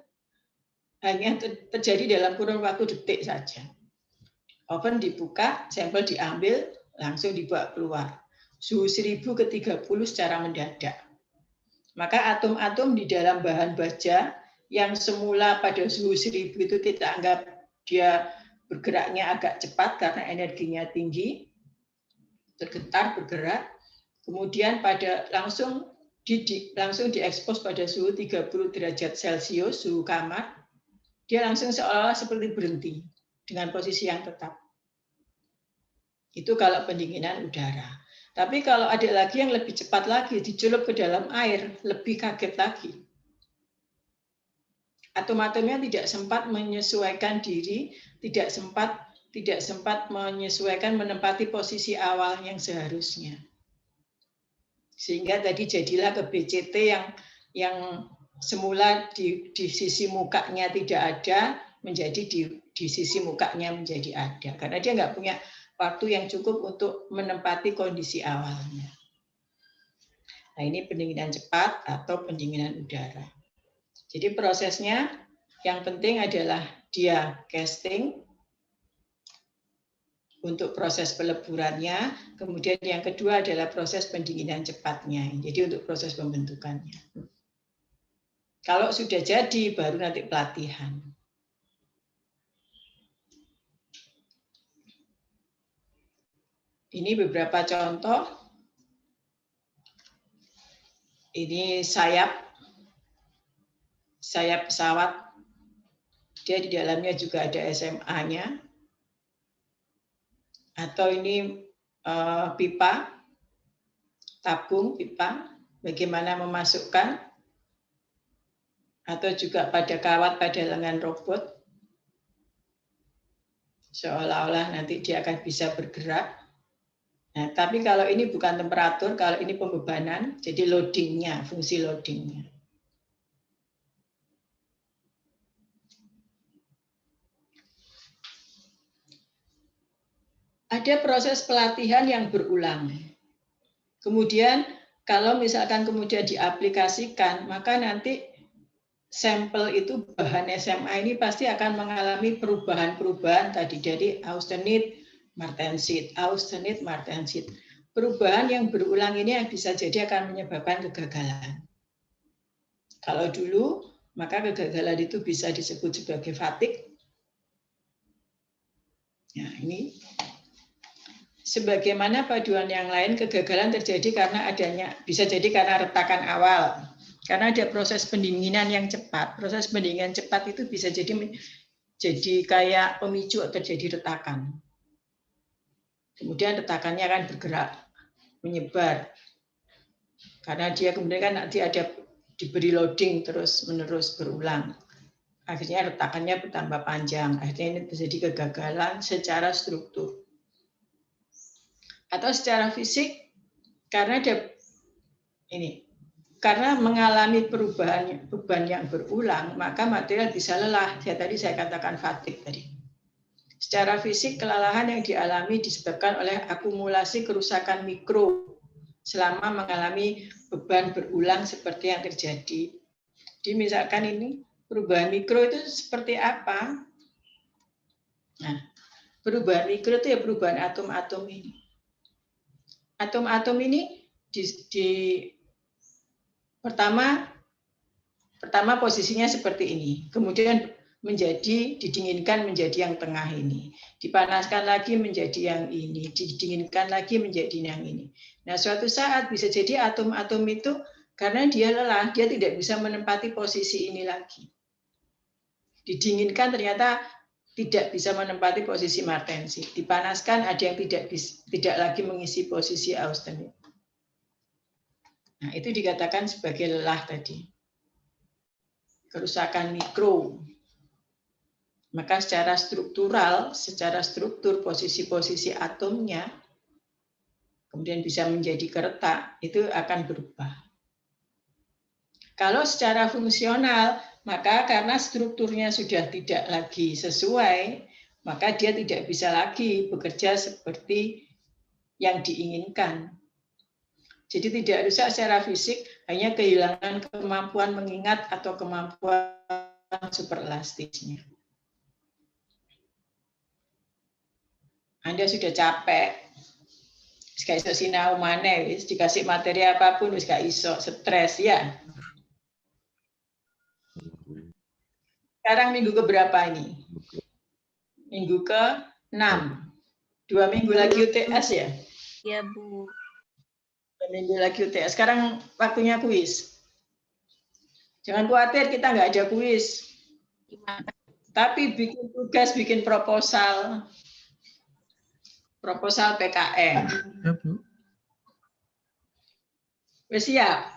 hanya terjadi dalam kurun waktu detik saja. Oven dibuka, sampel diambil, langsung dibawa keluar. Suhu 1000 ke 30 secara mendadak. Maka atom-atom di dalam bahan baja yang semula pada suhu 1000 itu kita anggap dia bergeraknya agak cepat karena energinya tinggi, tergetar bergerak, kemudian langsung diekspos pada suhu 30 derajat Celcius, suhu kamar, dia langsung seolah-olah seperti berhenti dengan posisi yang tetap. Itu kalau pendinginan udara. Tapi kalau ada lagi yang lebih cepat lagi, dicelup ke dalam air, lebih kaget lagi. Atom-atomnya tidak sempat menyesuaikan diri, tidak sempat menyesuaikan menempati posisi awal yang seharusnya. Sehingga tadi jadilah ke BCT yang semula di sisi mukanya tidak ada, menjadi di sisi mukanya menjadi ada. Karena dia nggak punya waktu yang cukup untuk menempati kondisi awalnya. Nah ini pendinginan cepat atau pendinginan udara. Jadi prosesnya yang penting adalah dia casting untuk proses peleburannya, kemudian yang kedua adalah proses pendinginan cepatnya. Jadi untuk proses pembentukannya. Kalau sudah jadi baru nanti pelatihan. Ini beberapa contoh. Ini sayap pesawat, dia di dalamnya juga ada SMA-nya. Atau ini pipa, tabung pipa, bagaimana memasukkan, atau juga pada kawat pada lengan robot, seolah-olah nanti dia akan bisa bergerak. Nah, tapi kalau ini bukan temperatur, kalau ini pembebanan, jadi loadingnya, fungsi loadingnya. ada proses pelatihan yang berulang. Kemudian kalau misalkan kemudian diaplikasikan, maka nanti sampel itu bahan SMA ini pasti akan mengalami perubahan-perubahan tadi dari austenit, martensit, austenit, martensit. Perubahan yang berulang ini yang bisa jadi akan menyebabkan kegagalan. Kalau dulu, maka kegagalan itu bisa disebut sebagai fatigue. Nah, ini sebagaimana paduan yang lain, kegagalan terjadi karena adanya, bisa jadi karena retakan awal. Karena ada proses pendinginan yang cepat. Proses pendinginan cepat itu bisa jadi kayak pemicu terjadi retakan. Kemudian retakannya akan bergerak, menyebar. Karena dia kemudian kan nanti ada diberi loading terus-menerus berulang. Akhirnya retakannya bertambah panjang. Akhirnya ini terjadi kegagalan secara struktur. Atau secara fisik, karena ada ini. Karena mengalami perubahan beban yang berulang, maka material bisa lelah. Ya, tadi saya katakan fatigue tadi. Secara fisik, kelelahan yang dialami disebabkan oleh akumulasi kerusakan mikro selama mengalami beban berulang seperti yang terjadi. Jadi misalkan ini perubahan mikro itu seperti apa? Nah, perubahan mikro itu ya perubahan atom-atom ini. Atom-atom ini pertama posisinya seperti ini, kemudian didinginkan menjadi yang tengah ini, dipanaskan lagi menjadi yang ini, didinginkan lagi menjadi yang ini. Nah, suatu saat bisa jadi atom-atom itu karena dia lelah, dia tidak bisa menempati posisi ini lagi. Didinginkan ternyata tidak bisa menempati posisi martensit, dipanaskan ada yang tidak lagi mengisi posisi austenit. Nah, itu dikatakan sebagai lelah tadi. Kerusakan mikro. Maka secara struktur posisi-posisi atomnya kemudian bisa menjadi keretak, itu akan berubah. Kalau secara fungsional, maka karena strukturnya sudah tidak lagi sesuai, maka dia tidak bisa lagi bekerja seperti yang diinginkan. Jadi tidak rusak secara fisik, hanya kehilangan kemampuan mengingat atau kemampuan superelastisnya. Anda sudah capek, gak iso sinau maneh, dikasih materi apapun wis gak iso, stres ya. Sekarang minggu keberapa ini? Minggu ke-6. 2 minggu lagi UTS ya? Ya, Bu. 2 minggu lagi UTS. Sekarang waktunya kuis. Jangan khawatir, kita nggak ada kuis. Tapi bikin tugas, bikin proposal. Proposal PKN. Ya, Bu. Wes siap.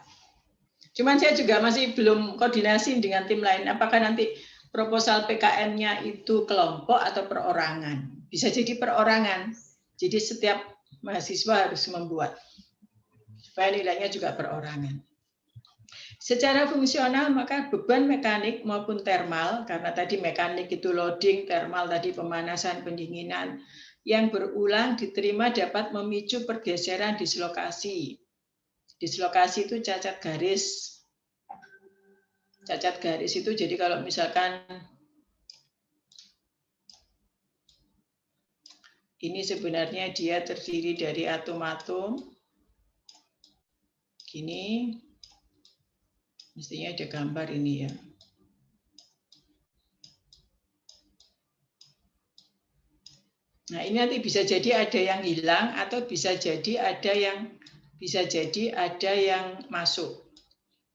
Cuman saya juga masih belum koordinasi dengan tim lain. Apakah nanti proposal PKN-nya itu kelompok atau perorangan? Bisa jadi perorangan. Jadi setiap mahasiswa harus membuat. Supaya nilainya juga perorangan. Secara fungsional, maka beban mekanik maupun termal, karena tadi mekanik itu loading, termal tadi pemanasan, pendinginan, yang berulang diterima dapat memicu pergeseran dislokasi. Dislokasi itu cacat garis. Cacat garis itu jadi kalau misalkan ini sebenarnya dia terdiri dari atom-atom. Gini. Mestinya ada gambar ini ya. Nah, ini nanti bisa jadi ada yang hilang atau bisa jadi ada yang masuk.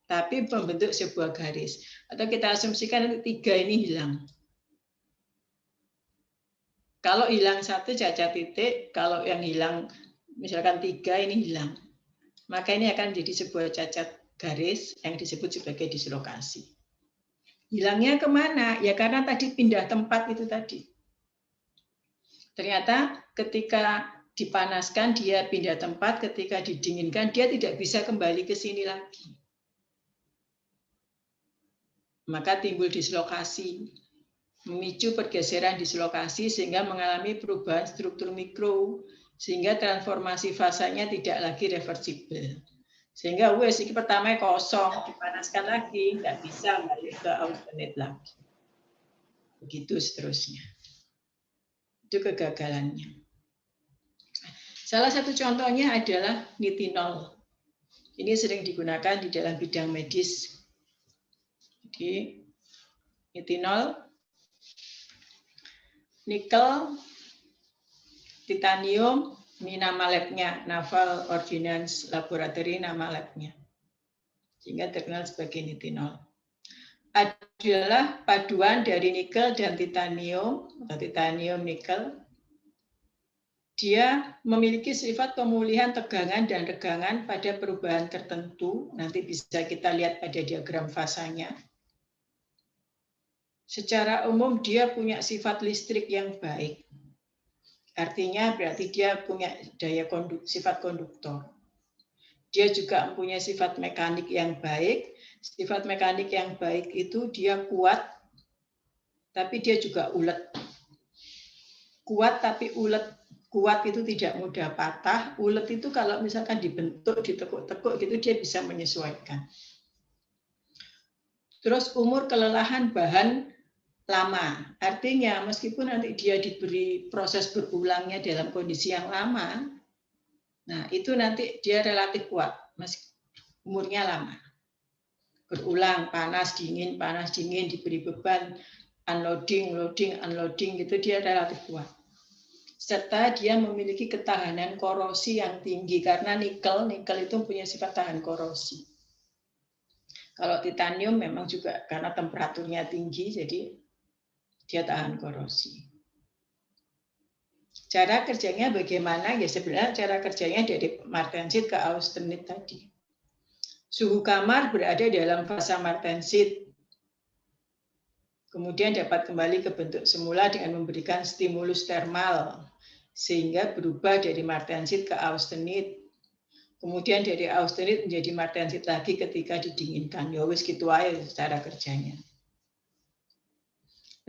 Tapi membentuk sebuah garis. Atau kita asumsikan nanti 3 ini hilang. Kalau hilang 1 cacat titik, kalau yang hilang misalkan 3 ini hilang. Maka ini akan jadi sebuah cacat garis yang disebut sebagai dislokasi. Hilangnya kemana? Ya karena tadi pindah tempat itu tadi. Ternyata ketika dipanaskan dia pindah tempat, ketika didinginkan dia tidak bisa kembali ke sini lagi. Maka timbul dislokasi. memicu pergeseran dislokasi sehingga mengalami perubahan struktur mikro, sehingga transformasi fasanya tidak lagi reversibel. Sehingga wes ini pertama kosong, dipanaskan lagi, nggak bisa balik ke austenit lagi. Begitu seterusnya. Itu kegagalannya. Salah satu contohnya adalah nitinol. Ini sering digunakan di dalam bidang medis. Jadi nitinol, nikel, titanium, ini nama labnya, Naval Ordnance Laboratory nama labnya. Sehingga terkenal sebagai nitinol. Adalah paduan dari nikel dan titanium, atau titanium nikel. Dia memiliki sifat pemulihan tegangan dan regangan pada perubahan tertentu. Nanti bisa kita lihat pada diagram fasanya. Secara umum dia punya sifat listrik yang baik. Artinya berarti dia punya daya sifat konduktor. Dia juga mempunyai sifat mekanik yang baik. Sifat mekanik yang baik itu dia kuat, tapi dia juga ulet. Kuat tapi ulet. Kuat itu tidak mudah patah. Ulet itu kalau misalkan dibentuk, ditekuk-tekuk gitu dia bisa menyesuaikan. Terus umur kelelahan bahan lama. Artinya meskipun nanti dia diberi proses berulangnya dalam kondisi yang lama, nah itu nanti dia relatif kuat, meski umurnya lama. Berulang, panas, dingin, diberi beban, unloading, loading, unloading, gitu dia relatif kuat. Serta dia memiliki ketahanan korosi yang tinggi, karena nikel itu punya sifat tahan korosi. Kalau titanium memang juga karena temperaturnya tinggi, jadi dia tahan korosi. Cara kerjanya bagaimana? Ya sebenarnya cara kerjanya dari martensit ke austenit tadi. Suhu kamar berada dalam fase martensit. Kemudian dapat kembali ke bentuk semula dengan memberikan stimulus termal. Sehingga berubah dari martensit ke austenit. Kemudian dari austenit menjadi martensit lagi ketika didinginkan. Ya wis gitu aja cara kerjanya.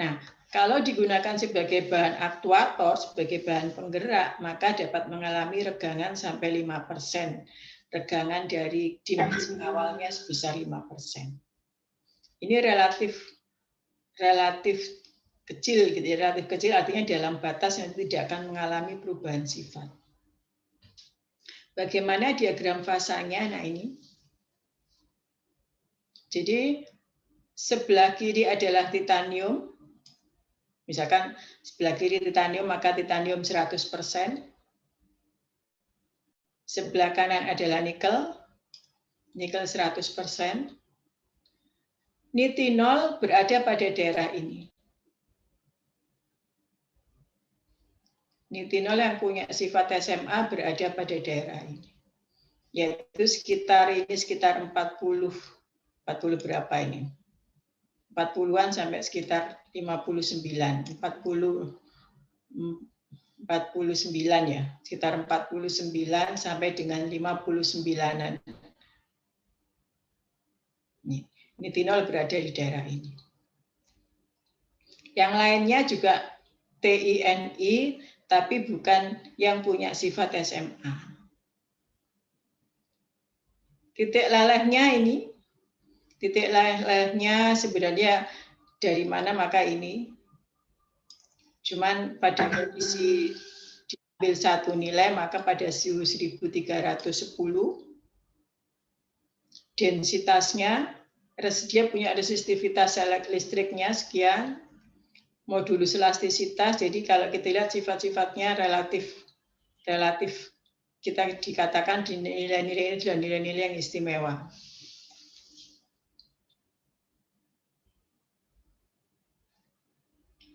Nah, kalau digunakan sebagai bahan aktuator, sebagai bahan penggerak, maka dapat mengalami regangan sampai 5%. Regangan dari dimensi awalnya sebesar 5%. Ini relatif kecil, gitu. Relatif kecil artinya dalam batas yang tidak akan mengalami perubahan sifat. Bagaimana diagram fasanya? Nah ini. Jadi sebelah kiri adalah titanium. Misalkan sebelah kiri titanium, maka titanium 100%. Sebelah kanan adalah nikel 100%. Nitinol berada pada daerah ini. Nitinol yang punya sifat SMA berada pada daerah ini. Yaitu sekitar 40 berapa ini? 40-an sampai sekitar 59 ya, sekitar 49 sampai dengan 59-an. Nitinol berada di daerah ini. Yang lainnya juga TINI, tapi bukan yang punya sifat SMA. Titik lelehnya ini, titik lelehnya sebenarnya dari mana maka ini. Cuman pada kondisi diambil satu nilai, maka pada suhu 1310, densitasnya, dia punya resistivitas listriknya sekian, modulus elastisitas, jadi kalau kita lihat sifat-sifatnya relatif kita dikatakan di nilai-nilai ini adalah nilai-nilai yang istimewa.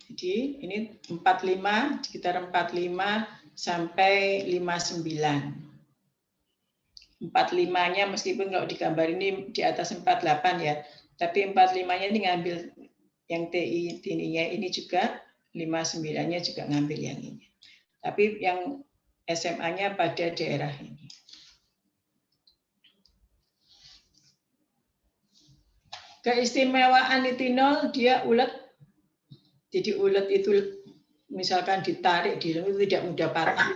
Jadi ini 45, sekitar 45 sampai 59. 45-nya meskipun kalau digambar ini di atas 48 ya, tapi 45-nya ini ngambil yang TI-nya ini juga, 59-nya juga ngambil yang ini. Tapi yang SMA-nya pada daerah ini. Keistimewaan nitinol, dia ulet Jadi ulet itu misalkan ditarik di dalam itu tidak mudah patah.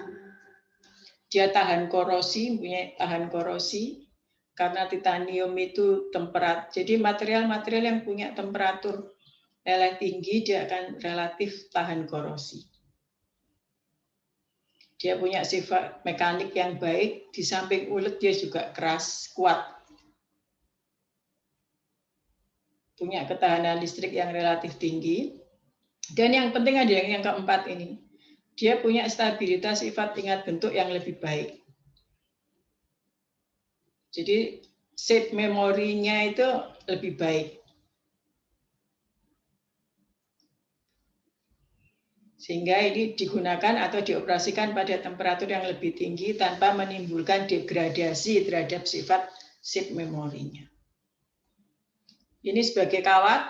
Dia tahan korosi, punya tahan korosi karena titanium itu jadi material-material yang punya temperatur leleh tinggi dia akan relatif tahan korosi. Dia punya sifat mekanik yang baik, di samping ulet dia juga keras, kuat. Punya ketahanan listrik yang relatif tinggi. Dan yang penting ada yang keempat ini. Dia punya stabilitas sifat ingat bentuk yang lebih baik. Jadi shape memorinya itu lebih baik. Sehingga ini digunakan atau dioperasikan pada temperatur yang lebih tinggi tanpa menimbulkan degradasi terhadap sifat shape memorinya. Ini sebagai kawat,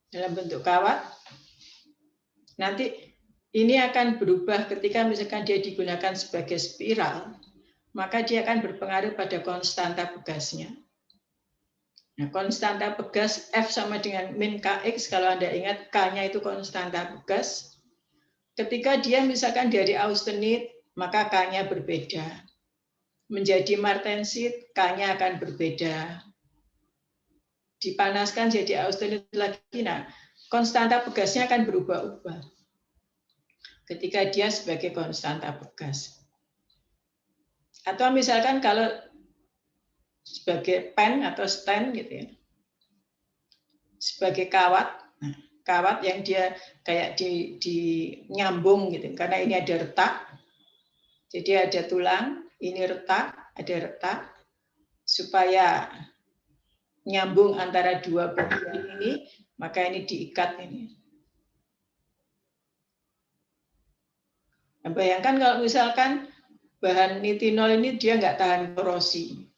dalam bentuk kawat. Nanti ini akan berubah ketika misalkan dia digunakan sebagai spiral, maka dia akan berpengaruh pada konstanta begasnya. Nah, konstanta begas F sama dengan min Kx, kalau Anda ingat K-nya itu konstanta begas. Ketika dia misalkan dari austenit, maka K-nya berbeda. Menjadi martensit, K-nya akan berbeda. Dipanaskan jadi austenit lagi, nah konstanta begasnya akan berubah-ubah ketika dia sebagai konstanta begas. Atau misalkan kalau sebagai pen atau stand gitu ya, sebagai kawat, nah, kawat yang dia kayak di nyambung gitu, karena ini ada retak, jadi ada tulang, ini retak, ada retak, supaya nyambung antara dua bagian ini, maka ini diikat ini. Nah, bayangkan kalau misalkan bahan nitinol ini dia nggak tahan korosi,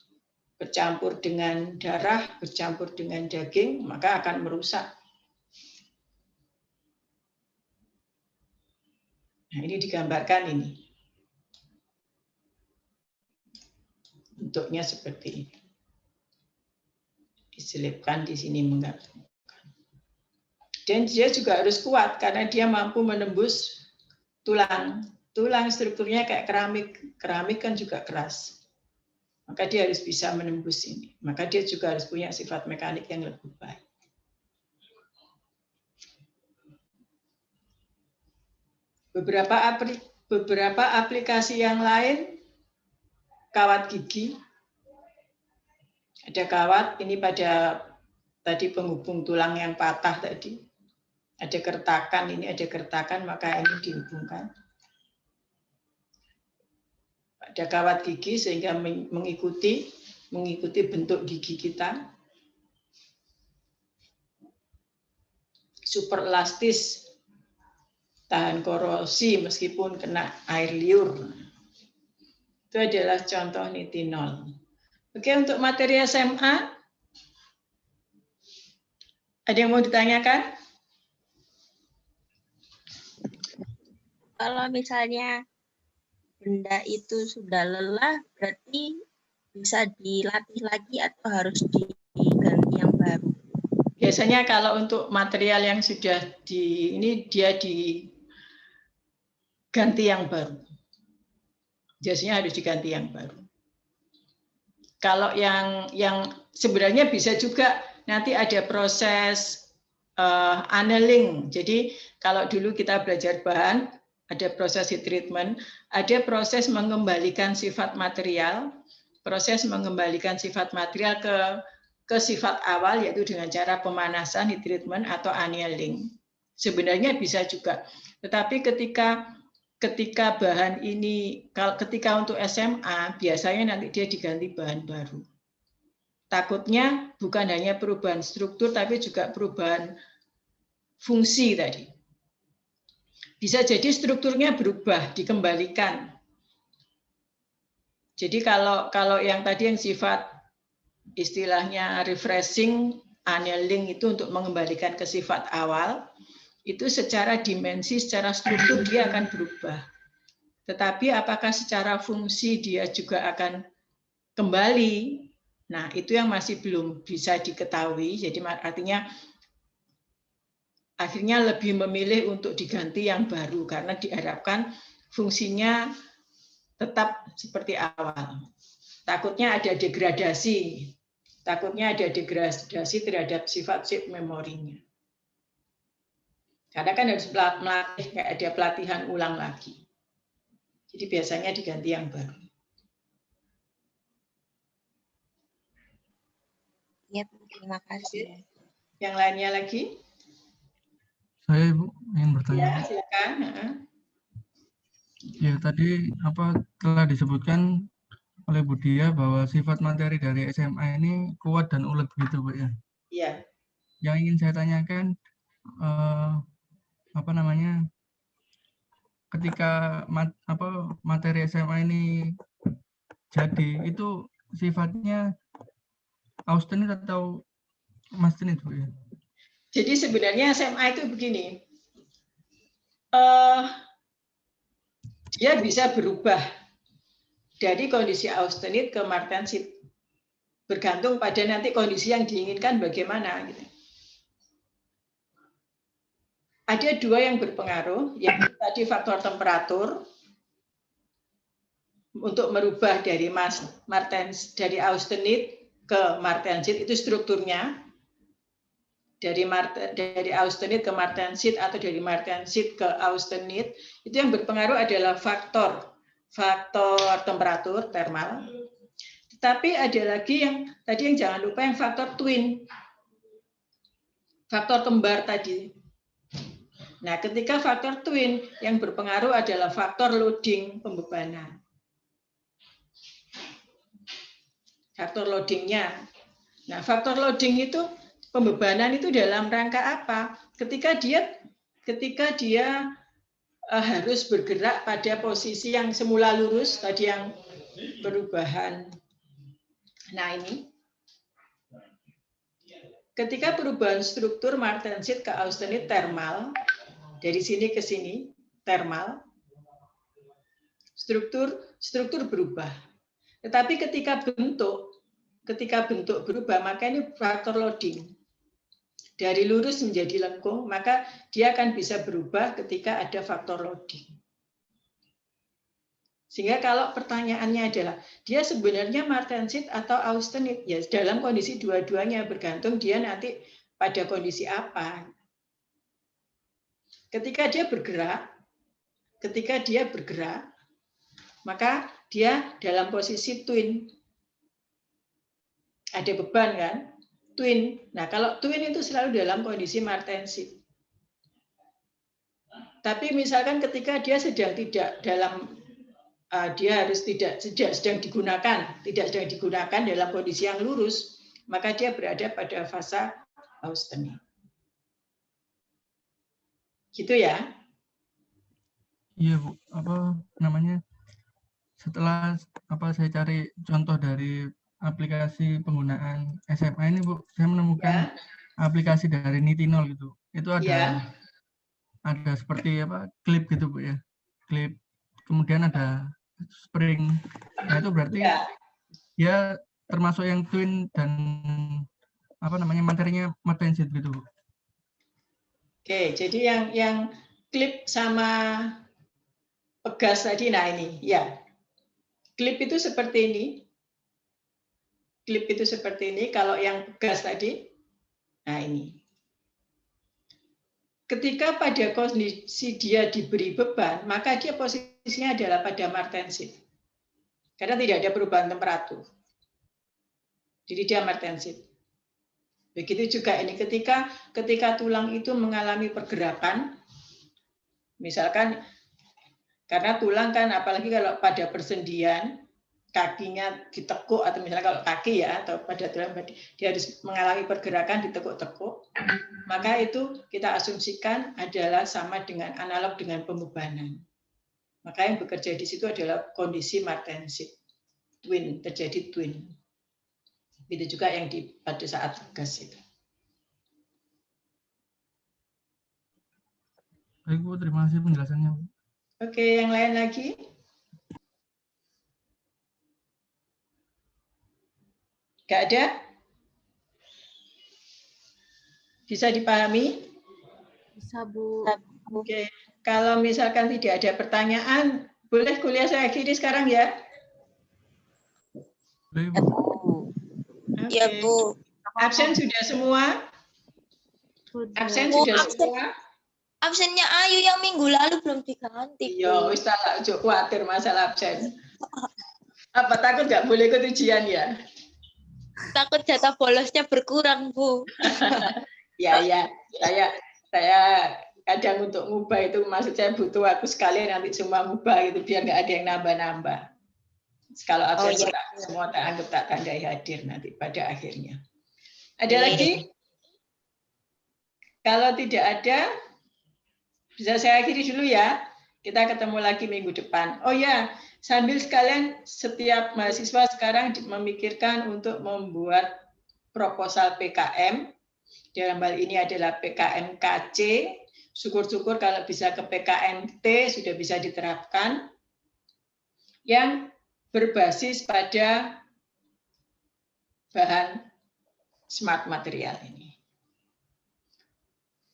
bercampur dengan darah, bercampur dengan daging, maka akan merusak. Nah, ini digambarkan ini. Bentuknya seperti ini. Diselipkan di sini menggambarkan. Dan dia juga harus kuat karena dia mampu menembus tulang. Tulang strukturnya kayak keramik. Keramik kan juga keras. Maka dia harus bisa menembus ini. Maka dia juga harus punya sifat mekanik yang lebih baik. Beberapa aplikasi yang lain, kawat gigi. Ada kawat, ini pada tadi penghubung tulang yang patah tadi. Ada kertakan, ini ada kertakan, maka ini dihubungkan. Ada kawat gigi sehingga mengikuti bentuk gigi kita. Super elastis, tahan korosi meskipun kena air liur. Itu adalah contoh nitinol. Oke, untuk materi SMA, ada yang mau ditanyakan? Kalau misalnya benda itu sudah lelah, berarti bisa dilatih lagi atau harus diganti yang baru? Biasanya kalau untuk material yang sudah ini dia diganti yang baru. Biasanya harus diganti yang baru. Kalau yang sebenarnya bisa juga nanti ada proses annealing. Jadi kalau dulu kita belajar bahan, ada proses heat treatment, ada proses mengembalikan sifat material, ke sifat awal, yaitu dengan cara pemanasan, heat treatment, atau annealing. Sebenarnya bisa juga. Tetapi ketika bahan ini, ketika untuk SMA, biasanya nanti dia diganti bahan baru. Takutnya bukan hanya perubahan struktur, tapi juga perubahan fungsi tadi. Bisa jadi strukturnya berubah, dikembalikan. Jadi kalau yang tadi yang sifat istilahnya refreshing, annealing itu untuk mengembalikan ke sifat awal, itu secara dimensi, secara struktur dia akan berubah. Tetapi apakah secara fungsi dia juga akan kembali? Nah, itu yang masih belum bisa diketahui. Jadi artinya akhirnya lebih memilih untuk diganti yang baru karena diharapkan fungsinya tetap seperti awal. Takutnya ada degradasi terhadap sifat chip memorinya. Karena kan harus melatih, kayak ada pelatihan ulang lagi. Jadi biasanya diganti yang baru. Ya, terima kasih. Yang lainnya lagi? Saya Ibu ingin bertanya. Ya, silakan. Ya, tadi telah disebutkan oleh Bu Dia bahwa sifat materi dari SMA ini kuat dan ulet begitu, Bu ya. Iya. Yang ingin saya tanyakan ketika materi SMA ini jadi itu sifatnya austenit atau mastenit, Bu ya? Jadi sebenarnya SMA itu begini. Dia bisa berubah dari kondisi austenit ke martensit. Bergantung pada nanti kondisi yang diinginkan bagaimana. Gitu. Ada dua yang berpengaruh, yaitu tadi faktor temperatur untuk merubah dari dari austenit ke martensit, itu strukturnya. Dari austenit ke martensit atau dari martensit ke austenit, itu yang berpengaruh adalah faktor temperatur thermal. Tetapi ada lagi yang tadi yang jangan lupa yang faktor twin, faktor kembar tadi. Nah, ketika faktor twin yang berpengaruh adalah faktor loading pembebanan. Faktor loadingnya. Nah, faktor loading itu pembebanan itu dalam rangka apa? Ketika dia harus bergerak pada posisi yang semula lurus, tadi yang perubahan. Nah ini, ketika perubahan struktur martensit ke austenit thermal, dari sini ke sini thermal, struktur berubah. Tetapi ketika bentuk berubah, maka ini faktor loading. Dari lurus menjadi lengkung, maka dia akan bisa berubah ketika ada faktor loading. Sehingga kalau pertanyaannya adalah, dia sebenarnya martensit atau austenit? Ya, dalam kondisi dua-duanya, bergantung dia nanti pada kondisi apa. Ketika dia bergerak, maka dia dalam posisi twin. Ada beban kan? Twin. Nah, kalau twin itu selalu dalam kondisi martensit. Tapi misalkan ketika dia sedang tidak sedang digunakan dalam kondisi yang lurus, maka dia berada pada fase austenit. Gitu ya? Iya, Bu. Setelah saya cari contoh dari aplikasi penggunaan SMA ini, Bu, saya menemukan aplikasi dari Nitinol gitu. Itu ada seperti klip gitu, Bu ya. Klip. Kemudian ada spring. Nah, itu berarti dia termasuk yang twin dan materinya martensit gitu, Bu. Oke, jadi yang klip sama pegas tadi, nah ini, ya. Klip itu seperti ini. Klip itu seperti ini, kalau yang pegas tadi, nah ini. Ketika pada kondisi dia diberi beban, maka dia posisinya adalah pada martensit. Karena tidak ada perubahan temperatur. Jadi dia martensit. Begitu juga ini, ketika tulang itu mengalami pergerakan, misalkan karena tulang kan apalagi kalau pada persendian kakinya ditekuk, atau misalnya kalau kaki ya, atau pada tulang dia harus mengalami pergerakan ditekuk-tekuk, maka itu kita asumsikan adalah sama dengan analog dengan pembebanan. Maka yang bekerja di situ adalah kondisi martensit, twin, terjadi twin. Itu juga yang pada saat gas itu. Baik, Bu, terima kasih penjelasannya, Bu. Oke, yang lain lagi? Nggak ada? Bisa dipahami? Bisa, Bu. Oke, kalau misalkan tidak ada pertanyaan, boleh kuliah saya akhiri sekarang ya? Boleh, Ya, Bu. Bu. Oke. Ya, Bu. Absen sudah semua? Sudah. Absen Bu, sudah absen. semua? Absennya Ayu yang minggu lalu belum diganti. Iya, wis tak ojo khawatir masalah absen. Apa takut nggak boleh ikut ujian ya? Takut jatah bolosnya berkurang, Bu. Ya, saya kadang untuk ngubah itu maksud saya butuh aku sekalian nanti semua ngubah gitu biar nggak ada yang nambah-nambah. Kalau absen iya. semua tak anggap tak tandai hadir nanti pada akhirnya. Ada lagi? Kalau tidak ada, bisa saya akhiri dulu ya. Kita ketemu lagi minggu depan. Oh ya, sambil sekalian setiap mahasiswa sekarang memikirkan untuk membuat proposal PKM. Dalam hal ini adalah PKMKC. Syukur-syukur kalau bisa ke PKMT sudah bisa diterapkan. Yang berbasis pada bahan smart material ini.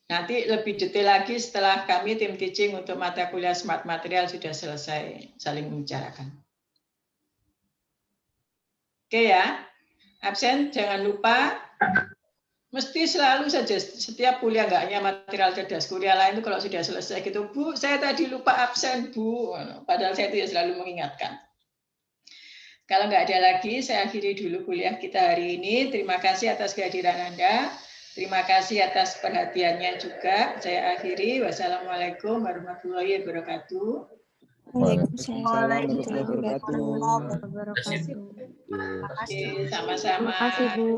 Nanti lebih detail lagi setelah kami tim teaching untuk mata kuliah smart material sudah selesai saling membicarakan. Oke ya, absen jangan lupa. Mesti selalu saja setiap kuliah nggak hanya material cerdas, kuliah lain itu kalau sudah selesai gitu, Bu, saya tadi lupa absen, Bu. Padahal saya itu ya selalu mengingatkan. Kalau nggak ada lagi, saya akhiri dulu kuliah kita hari ini. Terima kasih atas kehadiran Anda. Terima kasih atas perhatiannya juga. Saya akhiri. Wassalamualaikum warahmatullahi wabarakatuh. Waalaikumsalam warahmatullahi wabarakatuh. Oke, sama-sama. Terima kasih, Bu.